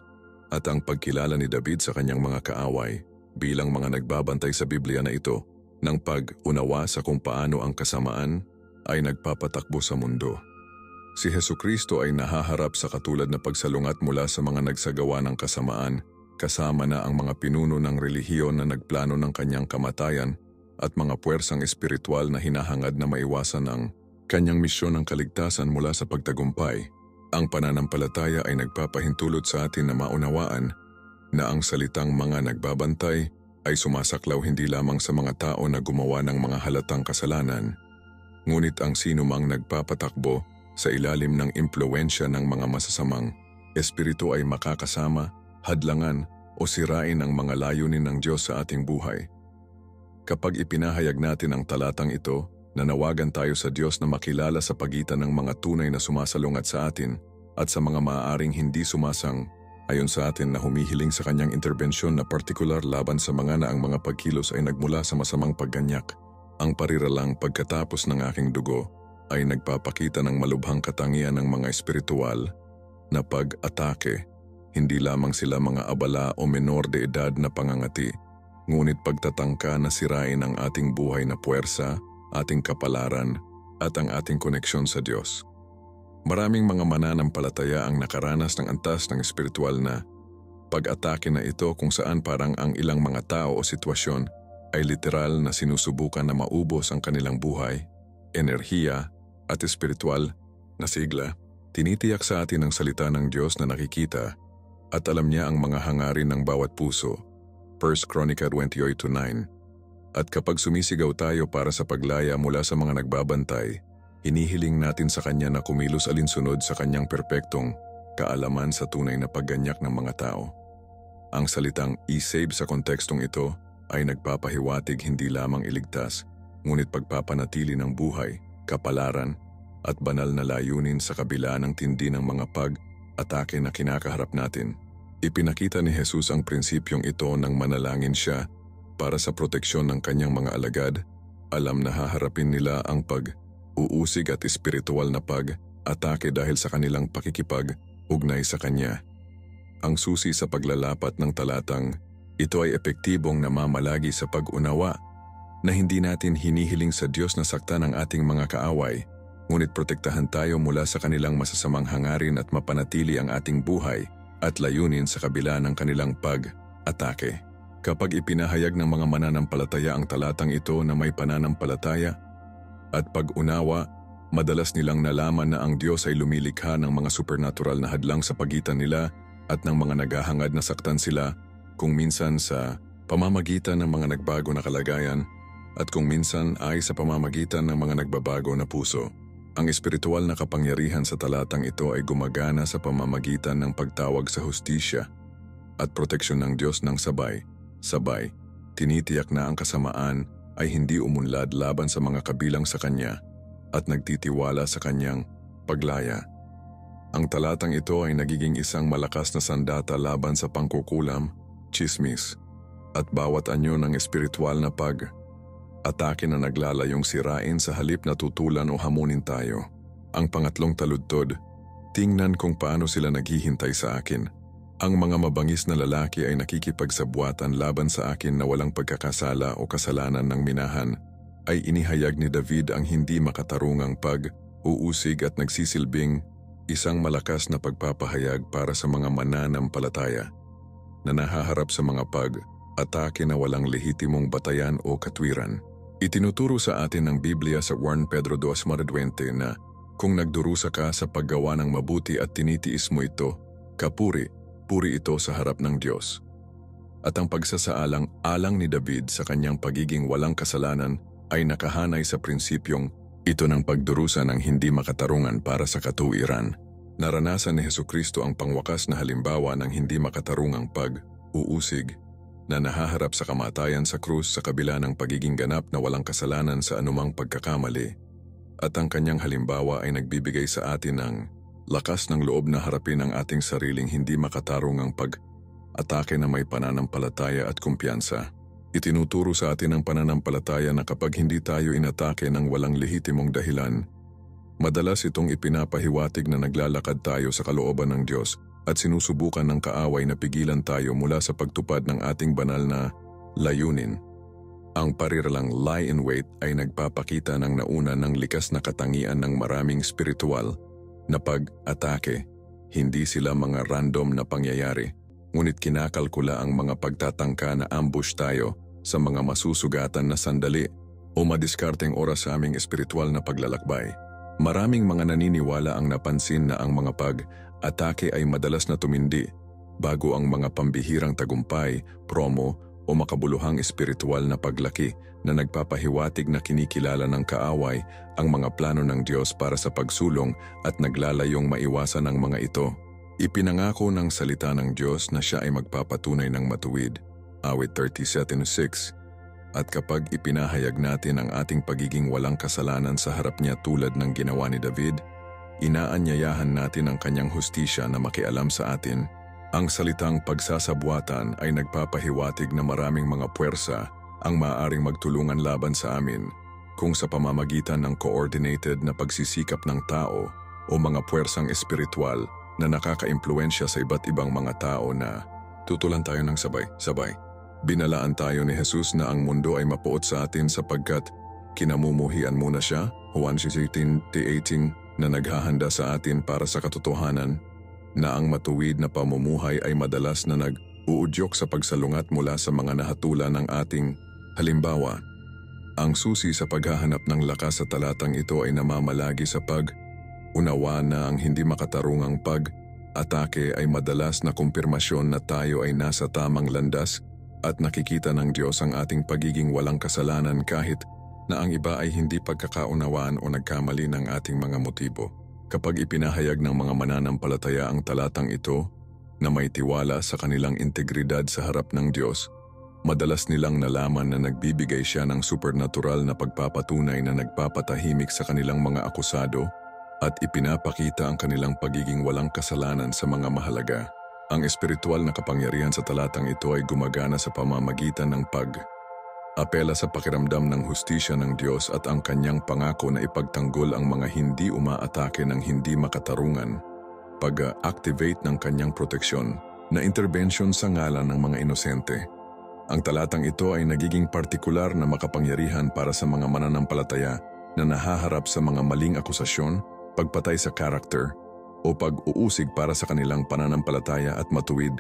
at ang pagkilala ni David sa kanyang mga kaaway bilang mga nagbabantay sa Biblia na ito ng pag-unawa sa kung paano ang kasamaan ay nagpapatakbo sa mundo. Si Hesukristo ay nahaharap sa katulad na pagsalungat mula sa mga nagsagawa ng kasamaan, kasama na ang mga pinuno ng relihiyon na nagplano ng kanyang kamatayan at mga puwersang espiritual na hinahangad na maiwasan ang kanyang misyon ng kaligtasan mula sa pagtagumpay. Ang pananampalataya ay nagpapahintulot sa atin na maunawaan na ang salitang mga nagbabantay ay sumasaklaw hindi lamang sa mga tao na gumawa ng mga halatang kasalanan, ngunit ang sinumang nagpapatakbo sa ilalim ng impluwensya ng mga masasamang espiritu ay makakasama, hadlangan o sirain ang mga layunin ng Diyos sa ating buhay. Kapag ipinahayag natin ang talatang ito, nanawagan tayo sa Diyos na makilala sa pagitan ng mga tunay na sumasalungat sa atin at sa mga maaaring hindi sumasang ayon sa atin na humihiling sa kanyang interbensyon na partikular laban sa mga na ang mga pagkilos ay nagmula sa masamang pagganyak. Ang pariralang pagkatapos ng aking dugo ay nagpapakita ng malubhang katangian ng mga espiritual na pag-atake. Hindi lamang sila mga abala o menor de edad na pangangati, ngunit pagtatangka na sirain ang ating buhay na puwersa, ating kapalaran, at ang ating koneksyon sa Diyos. Maraming mga mananampalataya ang nakaranas ng antas ng espiritual na pag-atake na ito kung saan parang ang ilang mga tao o sitwasyon ay literal na sinusubukan na maubos ang kanilang buhay, enerhiya, at espiritual na sigla. Tinitiyak sa atin ang salita ng Diyos na nakikita at alam niya ang mga hangarin ng bawat puso. 1 Chronicle 28:9. At kapag sumisigaw tayo para sa paglaya mula sa mga nagbabantay, hinihiling natin sa Kanya na kumilos alinsunod sa Kanyang perpektong kaalaman sa tunay na pagganyak ng mga tao. Ang salitang i-save sa kontekstong ito ay nagpapahiwatig hindi lamang iligtas, ngunit pagpapanatili ng buhay, kapalaran, at banal na layunin sa kabila ng tindi ng mga pag-atake na kinakaharap natin. Ipinakita ni Jesus ang prinsipyong ito nang manalangin siya para sa proteksyon ng kanyang mga alagad. Alam na haharapin nila ang pag-uusig at espiritual na pag-atake dahil sa kanilang pakikipag-ugnay sa kanya. Ang susi sa paglalapat ng talatang ito ay epektibong namamalagi sa pag-unawa na hindi natin hinihiling sa Diyos na saktan ang ating mga kaaway, ngunit protektahan tayo mula sa kanilang masasamang hangarin at mapanatili ang ating buhay at layunin sa kabila ng kanilang pag-atake. Kapag ipinahayag ng mga mananampalataya ang talatang ito na may pananampalataya at pag-unawa, madalas nilang nalaman na ang Diyos ay lumilikha ng mga supernatural na hadlang sa pagitan nila at ng mga naghahangad na saktan sila, kung minsan sa pamamagitan ng mga nagbago na kalagayan at kung minsan ay sa pamamagitan ng mga nagbabago na puso. Ang espiritual na kapangyarihan sa talatang ito ay gumagana sa pamamagitan ng pagtawag sa hustisya at proteksyon ng Diyos ng sabay, tinitiyak na ang kasamaan ay hindi umunlad laban sa mga kabilang sa Kanya at nagtitiwala sa Kanyang paglaya. Ang talatang ito ay nagiging isang malakas na sandata laban sa pangkukulam, tsismis, at bawat anyo ng espiritual na pag-atake na naglalayong sirain sa halip na tutulan o hamunin tayo. Ang pangatlong taludtod, tingnan kung paano sila naghihintay sa akin. Ang mga mabangis na lalaki ay nakikipagsabuatan laban sa akin na walang pagkakasala o kasalanan ng minahan, ay inihayag ni David ang hindi makatarungang pag-uusig at nagsisilbing isang malakas na pagpapahayag para sa mga mananampalataya na nahaharap sa mga pag-atake na walang lehitimong batayan o katwiran. Itinuturo sa atin ng Biblia sa 1 Pedro 2:20 na kung nagdurusa ka sa paggawa ng mabuti at tinitiis mo ito, puri ito sa harap ng Diyos. At ang pagsasaalang-alang ni David sa kanyang pagiging walang kasalanan ay nakahanay sa prinsipyong ito ng pagdurusa ng hindi makatarungan para sa katuwiran. Naranasan ni Hesukristo ang pangwakas na halimbawa ng hindi makatarungang pag-uusig na nahaharap sa kamatayan sa krus sa kabila ng pagiging ganap na walang kasalanan sa anumang pagkakamali. At ang kanyang halimbawa ay nagbibigay sa atin ng lakas ng loob na harapin ang ating sariling hindi makatarungang pag-atake na may pananampalataya at kumpiyansa. Itinuturo sa atin ang pananampalataya na kapag hindi tayo inatake ng walang lehitimong dahilan, madalas itong ipinapahiwatig na naglalakad tayo sa kalooban ng Diyos at sinusubukan ng kaaway na pigilan tayo mula sa pagtupad ng ating banal na layunin. Ang pariralang lie in wait ay nagpapakita ng nauna ng likas na katangian ng maraming spiritual na pag-atake. Hindi sila mga random na pangyayari, ngunit kinakalkula ang mga pagtatangka na ambush tayo sa mga masusugatan na sandali o madiskarteng oras sa aming espiritual na paglalakbay. Maraming mga naniniwala ang napansin na ang mga pag-atake ay madalas na tumindi bago ang mga pambihirang tagumpay, promo o makabuluhang espiritual na paglaki na nagpapahiwatig na kinikilala ng kaaway ang mga plano ng Diyos para sa pagsulong at naglalayong maiwasan ang mga ito. Ipinangako ng salita ng Diyos na siya ay magpapatunay ng matuwid. Awit 37:6. At kapag ipinahayag natin ang ating pagiging walang kasalanan sa harap niya tulad ng ginawa ni David, inaanyayahan natin ang kanyang hustisya na makialam sa atin. Ang salitang pagsasabuatan ay nagpapahiwatig na maraming mga puwersa ang maaaring magtulungan laban sa amin, kung sa pamamagitan ng coordinated na pagsisikap ng tao o mga puwersang espiritual na nakakaimpluwensya sa iba't ibang mga tao na tutulan tayo ng sabay-sabay. Binalaan tayo ni Jesus na ang mundo ay mapuot sa atin sapagkat kinamumuhian muna siya, Juan 16:18, na naghahanda sa atin para sa katotohanan na ang matuwid na pamumuhay ay madalas na nag-uudyok sa pagsalungat mula sa mga nahatulan ng ating halimbawa. Ang susi sa paghahanap ng lakas sa talatang ito ay namamalagi sa pag-unawa na ang hindi makatarungang pag-atake ay madalas na kumpirmasyon na tayo ay nasa tamang landas at nakikita ng Diyos ang ating pagiging walang kasalanan kahit na ang iba ay hindi pagkakaunawaan o nagkamali ng ating mga motibo. Kapag ipinahayag ng mga mananampalataya ang talatang ito na may tiwala sa kanilang integridad sa harap ng Diyos, madalas nilang nalaman na nagbibigay siya ng supernatural na pagpapatunay na nagpapatahimik sa kanilang mga akusado at ipinapakita ang kanilang pagiging walang kasalanan sa mga mahalaga. Ang espiritual na kapangyarihan sa talatang ito ay gumagana sa pamamagitan ng pag-apela sa pakiramdam ng hustisya ng Diyos at ang kanyang pangako na ipagtanggol ang mga hindi umaatake ng hindi makatarungan, pag-activate ng kanyang proteksyon na intervention sa ngalan ng mga inosente. Ang talatang ito ay nagiging partikular na makapangyarihan para sa mga mananampalataya na nahaharap sa mga maling akusasyon, pagpatay sa karakter, o pag-uusig para sa kanilang pananampalataya at matuwid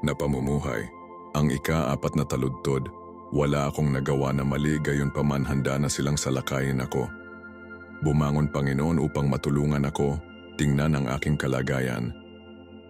na pamumuhay. Ang ika-4 na taludtod, wala akong nagawa na mali, gayon paman handa na silang salakayin ako. Bumangon Panginoon upang matulungan ako, tingnan ang aking kalagayan.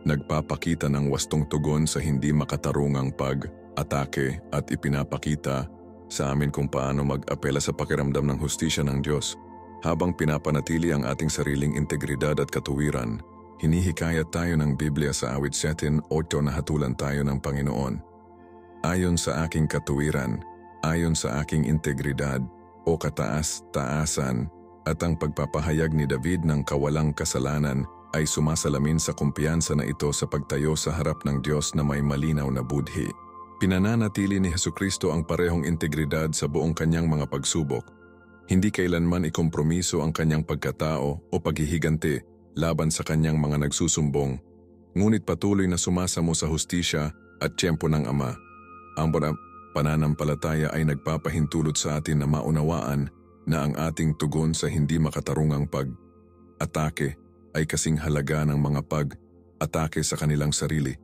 Nagpapakita ng wastong tugon sa hindi makatarungang pag-atake at ipinapakita sa amin kung paano mag-apela sa pakiramdam ng hustisya ng Diyos. Habang pinapanatili ang ating sariling integridad at katuwiran, hinihikayat tayo ng Biblia sa awit 7:8 na hatulan tayo ng Panginoon. Ayon sa aking katuwiran, ayon sa aking integridad o kataas-taasan, at ang pagpapahayag ni David ng kawalang kasalanan ay sumasalamin sa kumpiyansa na ito sa pagtayo sa harap ng Diyos na may malinaw na budhi. Pinananatili ni Hesukristo ang parehong integridad sa buong kanyang mga pagsubok. Hindi kailanman ikompromiso ang kanyang pagkatao o paghihiganti laban sa kanyang mga nagsusumbong, ngunit patuloy na sumasamo sa hustisya at tiyempo ng Ama. Ang pananampalataya ay nagpapahintulot sa atin na maunawaan na ang ating tugon sa hindi makatarungang pag-atake ay kasing halaga ng mga pag-atake sa kanilang sarili.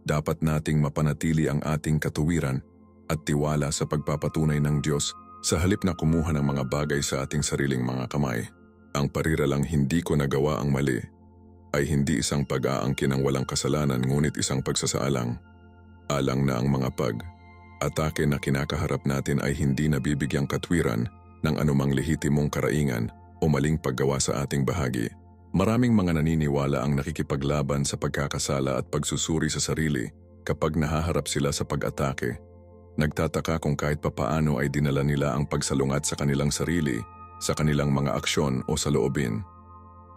Dapat nating mapanatili ang ating katuwiran at tiwala sa pagpapatunay ng Diyos sa halip na kumuha ng mga bagay sa ating sariling mga kamay. Ang pariralang hindi ko nagawa ang mali ay hindi isang pag-aangkin ng walang kasalanan ngunit isang pagsasaalang. Alang na ang mga pag-atake na kinakaharap natin ay hindi nabibigyang katwiran ng anumang lehitimong karaingan o maling paggawa sa ating bahagi. Maraming mga naniniwala ang nakikipaglaban sa pagkakasala at pagsusuri sa sarili kapag nahaharap sila sa pag-atake. Nagtataka kung kahit papaano ay dinala nila ang pagsalungat sa kanilang sarili, sa kanilang mga aksyon o sa loobin.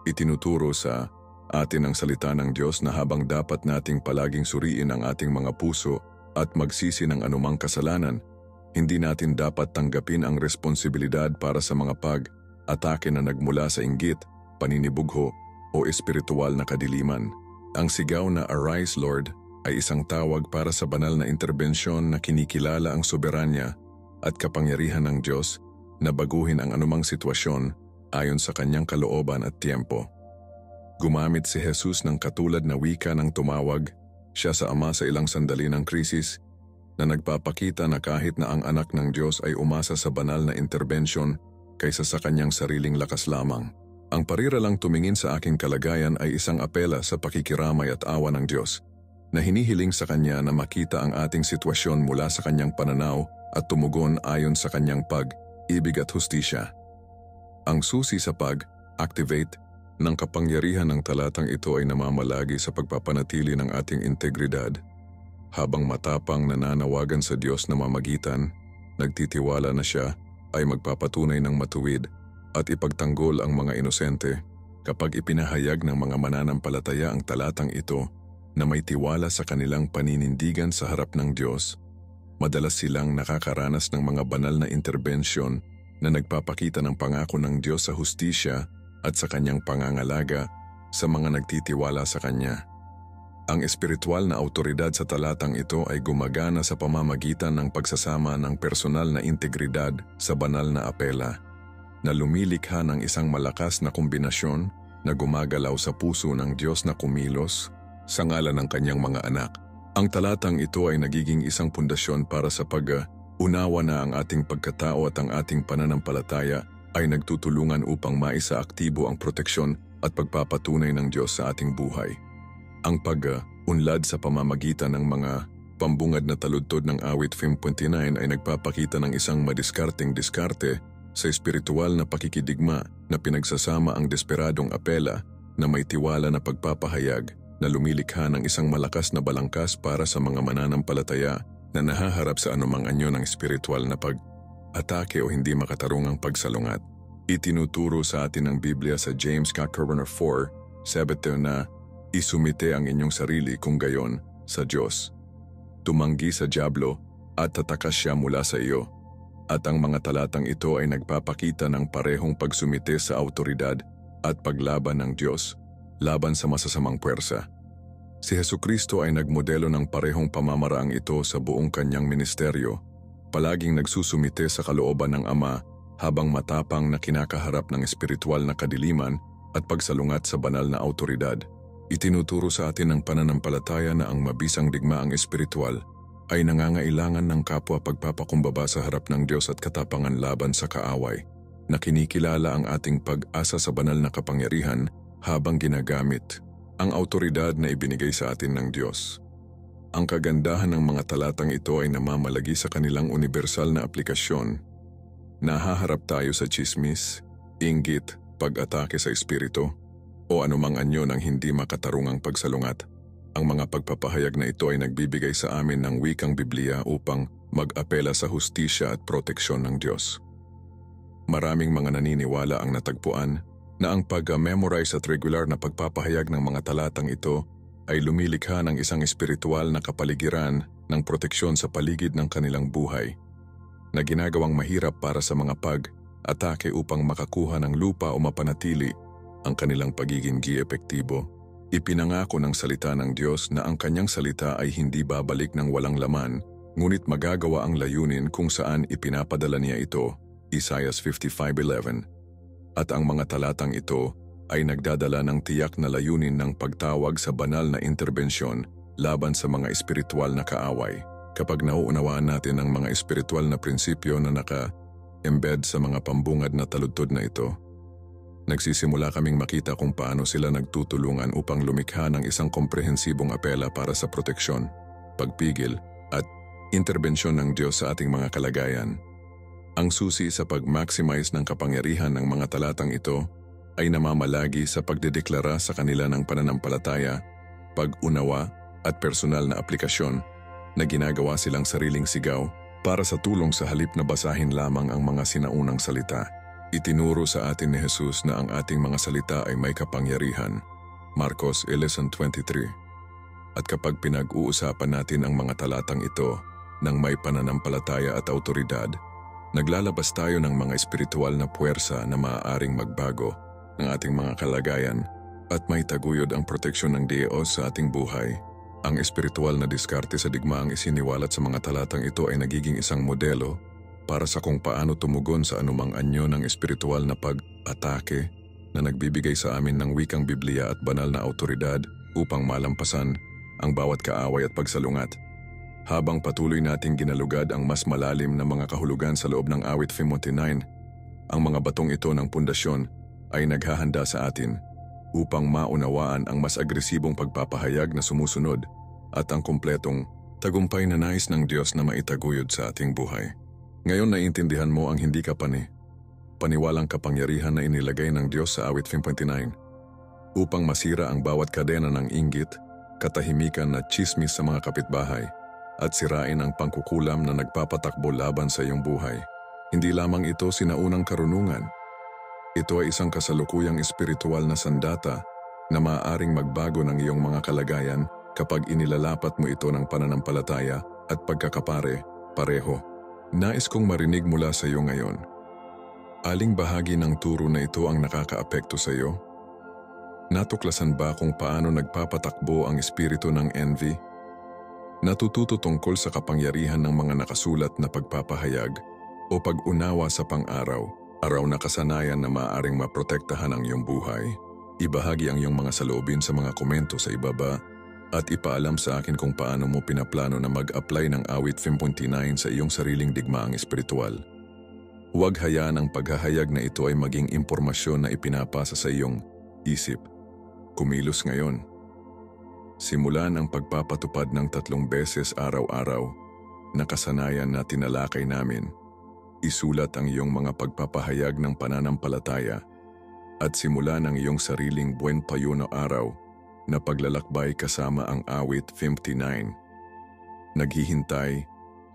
Itinuturo sa atin ang salita ng Diyos na habang dapat nating palaging suriin ang ating mga puso at magsisi ng anumang kasalanan, hindi natin dapat tanggapin ang responsibilidad para sa mga pag-atake na nagmula sa inggit, paninibugho o espiritual na kadiliman. Ang sigaw na "Arise, Lord" ay isang tawag para sa banal na interbensyon na kinikilala ang soberanya at kapangyarihan ng Diyos na baguhin ang anumang sitwasyon ayon sa kanyang kalooban at tiempo. Gumamit si Jesus ng katulad na wika ng tumawag siya sa Ama sa ilang sandali ng krisis na nagpapakita na kahit na ang anak ng Diyos ay umasa sa banal na interbensyon kaysa sa kanyang sariling lakas lamang. Ang pariralang tumingin sa aking kalagayan ay isang apela sa pakikiramay at awa ng Diyos na hinihiling sa kanya na makita ang ating sitwasyon mula sa kanyang pananaw at tumugon ayon sa kanyang pag-ibig at hustisya. Ang susi sa pag-activate ng kapangyarihan ng talatang ito ay namamalagi sa pagpapanatili ng ating integridad. Habang matapang nananawagan sa Diyos na mamagitan, nagtitiwala na siya ay magpapatunay ng matuwid at ipagtanggol ang mga inosente. Kapag ipinahayag ng mga mananampalataya ang talatang ito na may tiwala sa kanilang paninindigan sa harap ng Diyos, madalas silang nakakaranas ng mga banal na interbensyon na nagpapakita ng pangako ng Diyos sa hustisya at sa kanyang pangangalaga sa mga nagtitiwala sa kanya. Ang espiritual na autoridad sa talatang ito ay gumagana sa pamamagitan ng pagsasama ng personal na integridad sa banal na apela, na lumilikha ng isang malakas na kombinasyon na gumagalaw sa puso ng Diyos na kumilos sa ngalan ng kanyang mga anak. Ang talatang ito ay nagiging isang pundasyon para sa pag-unawa na ang ating pagkatao at ang ating pananampalataya ay nagtutulungan upang maisaaktibo ang proteksyon at pagpapatunay ng Diyos sa ating buhay. Ang pag-unlad sa pamamagitan ng mga pambungad na taludtod ng awit 5.29 ay nagpapakita ng isang madiskarteng-diskarte sa espiritual na pakikidigma na pinagsasama ang desperadong apela na may tiwala na pagpapahayag na lumilikha ng isang malakas na balangkas para sa mga mananampalataya na nahaharap sa anumang anyo ng espiritual na pag-atake o hindi makatarungang pagsalungat. Itinuturo sa atin ng Biblia sa James 4:7 na isumite ang inyong sarili kung gayon sa Diyos. Tumanggi sa dyablo at tatakas siya mula sa iyo. At ang mga talatang ito ay nagpapakita ng parehong pagsumite sa autoridad at paglaban ng Diyos laban sa masasamang puwersa. Si Hesukristo ay nagmodelo ng parehong pamamaraang ito sa buong kanyang ministeryo, palaging nagsusumite sa kalooban ng Ama habang matapang na kinakaharap ng espiritual na kadiliman at pagsalungat sa banal na autoridad. Itinuturo sa atin ng pananampalataya na ang mabisang digmaang espiritual ay nangangailangan ng kapwa pagpapakumbaba sa harap ng Diyos at katapangan laban sa kaaway, na kinikilala ang ating pag-asa sa banal na kapangyarihan habang ginagamit ang autoridad na ibinigay sa atin ng Diyos. Ang kagandahan ng mga talatang ito ay namamalagi sa kanilang universal na aplikasyon. Nahaharap tayo sa tsismis, inggit, pag-atake sa espiritu, o anumang anyo ng hindi makatarungang pagsalungat. Ang mga pagpapahayag na ito ay nagbibigay sa amin ng wikang Biblia upang mag-apela sa hustisya at proteksyon ng Diyos. Maraming mga naniniwala ang natagpuan na ang pag-memorize at regular na pagpapahayag ng mga talatang ito ay lumilikha ng isang espiritual na kapaligiran ng proteksyon sa paligid ng kanilang buhay, na ginagawang mahirap para sa mga pag-atake upang makakuha ng lupa o mapanatili ang kanilang pagiging epektibo. Ipinangako ng salita ng Diyos na ang kanyang salita ay hindi babalik ng walang laman, ngunit magagawa ang layunin kung saan ipinapadala niya ito, Isaiah 55:11. At ang mga talatang ito ay nagdadala ng tiyak na layunin ng pagtawag sa banal na interbensyon laban sa mga espiritual na kaaway. Kapag nauunawaan natin ang mga espiritual na prinsipyo na naka-embed sa mga pambungad na taludtod na ito, nagsisimula kaming makita kung paano sila nagtutulungan upang lumikha ng isang komprehensibong apela para sa proteksyon, pagpigil, at interbensyon ng Diyos sa ating mga kalagayan. Ang susi sa pag-maximize ng kapangyarihan ng mga talatang ito ay namamalagi sa pagdedeklara sa kanila ng pananampalataya, pag-unawa, at personal na aplikasyon na ginagawa silang sariling sigaw para sa tulong sa halip na basahin lamang ang mga sinaunang salita. Itinuro sa atin ni Jesus na ang ating mga salita ay may kapangyarihan, Marcos 11:23. At kapag pinag-uusapan natin ang mga talatang ito ng may pananampalataya at autoridad, naglalabas tayo ng mga espiritual na puwersa na maaaring magbago ng ating mga kalagayan at may taguyod ang proteksyon ng Diyos sa ating buhay. Ang espiritual na diskarte sa digmaang isiniwalat sa mga talatang ito ay nagiging isang modelo para sa kung paano tumugon sa anumang anyo ng espiritual na pag-atake na nagbibigay sa amin ng wikang Biblia at banal na autoridad upang malampasan ang bawat kaaway at pagsalungat. Habang patuloy nating ginalugad ang mas malalim na mga kahulugan sa loob ng awit 59, ang mga batong ito ng pundasyon ay naghahanda sa atin upang maunawaan ang mas agresibong pagpapahayag na sumusunod at ang kumpletong tagumpay na nais ng Diyos na maitaguyod sa ating buhay. Ngayon naiintindihan mo ang hindi ka paniwalang kapangyarihan na inilagay ng Diyos sa awit 59 upang masira ang bawat kadena ng inggit, katahimikan na tsismis sa mga kapitbahay at sirain ang pangkukulam na nagpapatakbo laban sa iyong buhay. Hindi lamang ito sinaunang karunungan. Ito ay isang kasalukuyang espiritual na sandata na maaaring magbago ng iyong mga kalagayan kapag inilalapat mo ito ng pananampalataya at pagkakapare-pareho. Nais kong marinig mula sa iyo ngayon. Aling bahagi ng turo na ito ang nakakaapekto sa iyo? Natuklasan ba kung paano nagpapatakbo ang espiritu ng envy? Natututo tungkol sa kapangyarihan ng mga nakasulat na pagpapahayag o pag-unawa sa pang-araw, araw na kasanayan na maaaring maprotektahan ang iyong buhay? Ibahagi ang iyong mga saloobin sa mga komento sa ibaba at ipaalam sa akin kung paano mo pinaplano na mag-apply ng awit 59 sa iyong sariling digmaang espiritual. Huwag hayaan ang paghahayag na ito ay maging impormasyon na ipinapasa sa iyong isip. Kumilos ngayon. Simulan ang pagpapatupad ng 3 beses araw-araw na kasanayan na tinalakay namin. Isulat ang iyong mga pagpapahayag ng pananampalataya at simulan ang iyong sariling buwan tayo na araw na paglalakbay kasama ang awit 59. Naghihintay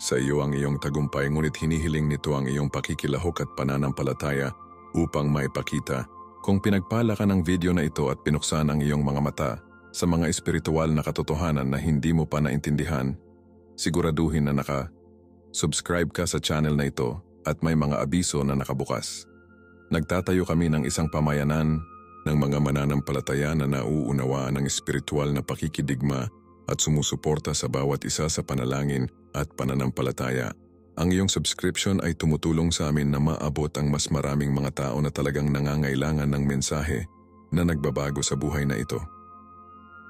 sa iyo ang iyong tagumpay, ngunit hinihiling nito ang iyong pakikilahok at pananampalataya upang maipakita. Kung pinagpala ka ng video na ito at pinuksan ang iyong mga mata sa mga espiritual na katotohanan na hindi mo pa naintindihan, siguraduhin na subscribe ka sa channel na ito at may mga abiso na nakabukas. Nagtatayo kami ng isang pamayanan ng mga mananampalataya na nauunawaan ng espiritual na pakikidigma at sumusuporta sa bawat isa sa panalangin at pananampalataya. Ang iyong subscription ay tumutulong sa amin na maabot ang mas maraming mga tao na talagang nangangailangan ng mensahe na nagbabago sa buhay na ito.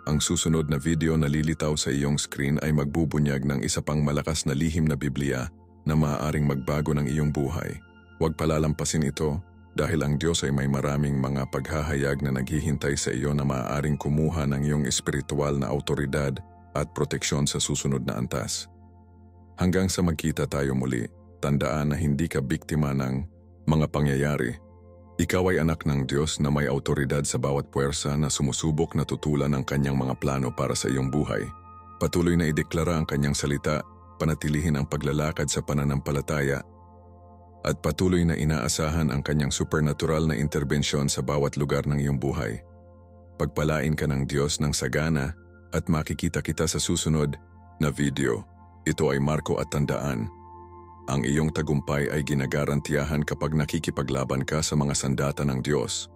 Ang susunod na video na lilitaw sa iyong screen ay magbubunyag ng isa pang malakas na lihim na Biblia na maaaring magbago ng iyong buhay. Huwag palalampasin ito dahil ang Diyos ay may maraming mga paghahayag na naghihintay sa iyo na maaaring kumuha ng iyong espiritual na autoridad at proteksyon sa susunod na antas. Hanggang sa magkita tayo muli, tandaan na hindi ka biktima ng mga pangyayari. Ikaw ay anak ng Diyos na may autoridad sa bawat puwersa na sumusubok na tutulan ng kanyang mga plano para sa iyong buhay. Patuloy na ideklara ang kanyang salita, panatilihin ang paglalakad sa pananampalataya, at patuloy na inaasahan ang kanyang supernatural na interbensyon sa bawat lugar ng iyong buhay. Pagpalain ka ng Diyos ng sagana at makikita kita sa susunod na video. Ito ay Marco, at tandaan, ang iyong tagumpay ay ginagarantiyahan kapag nakikipaglaban ka sa mga sandata ng Diyos.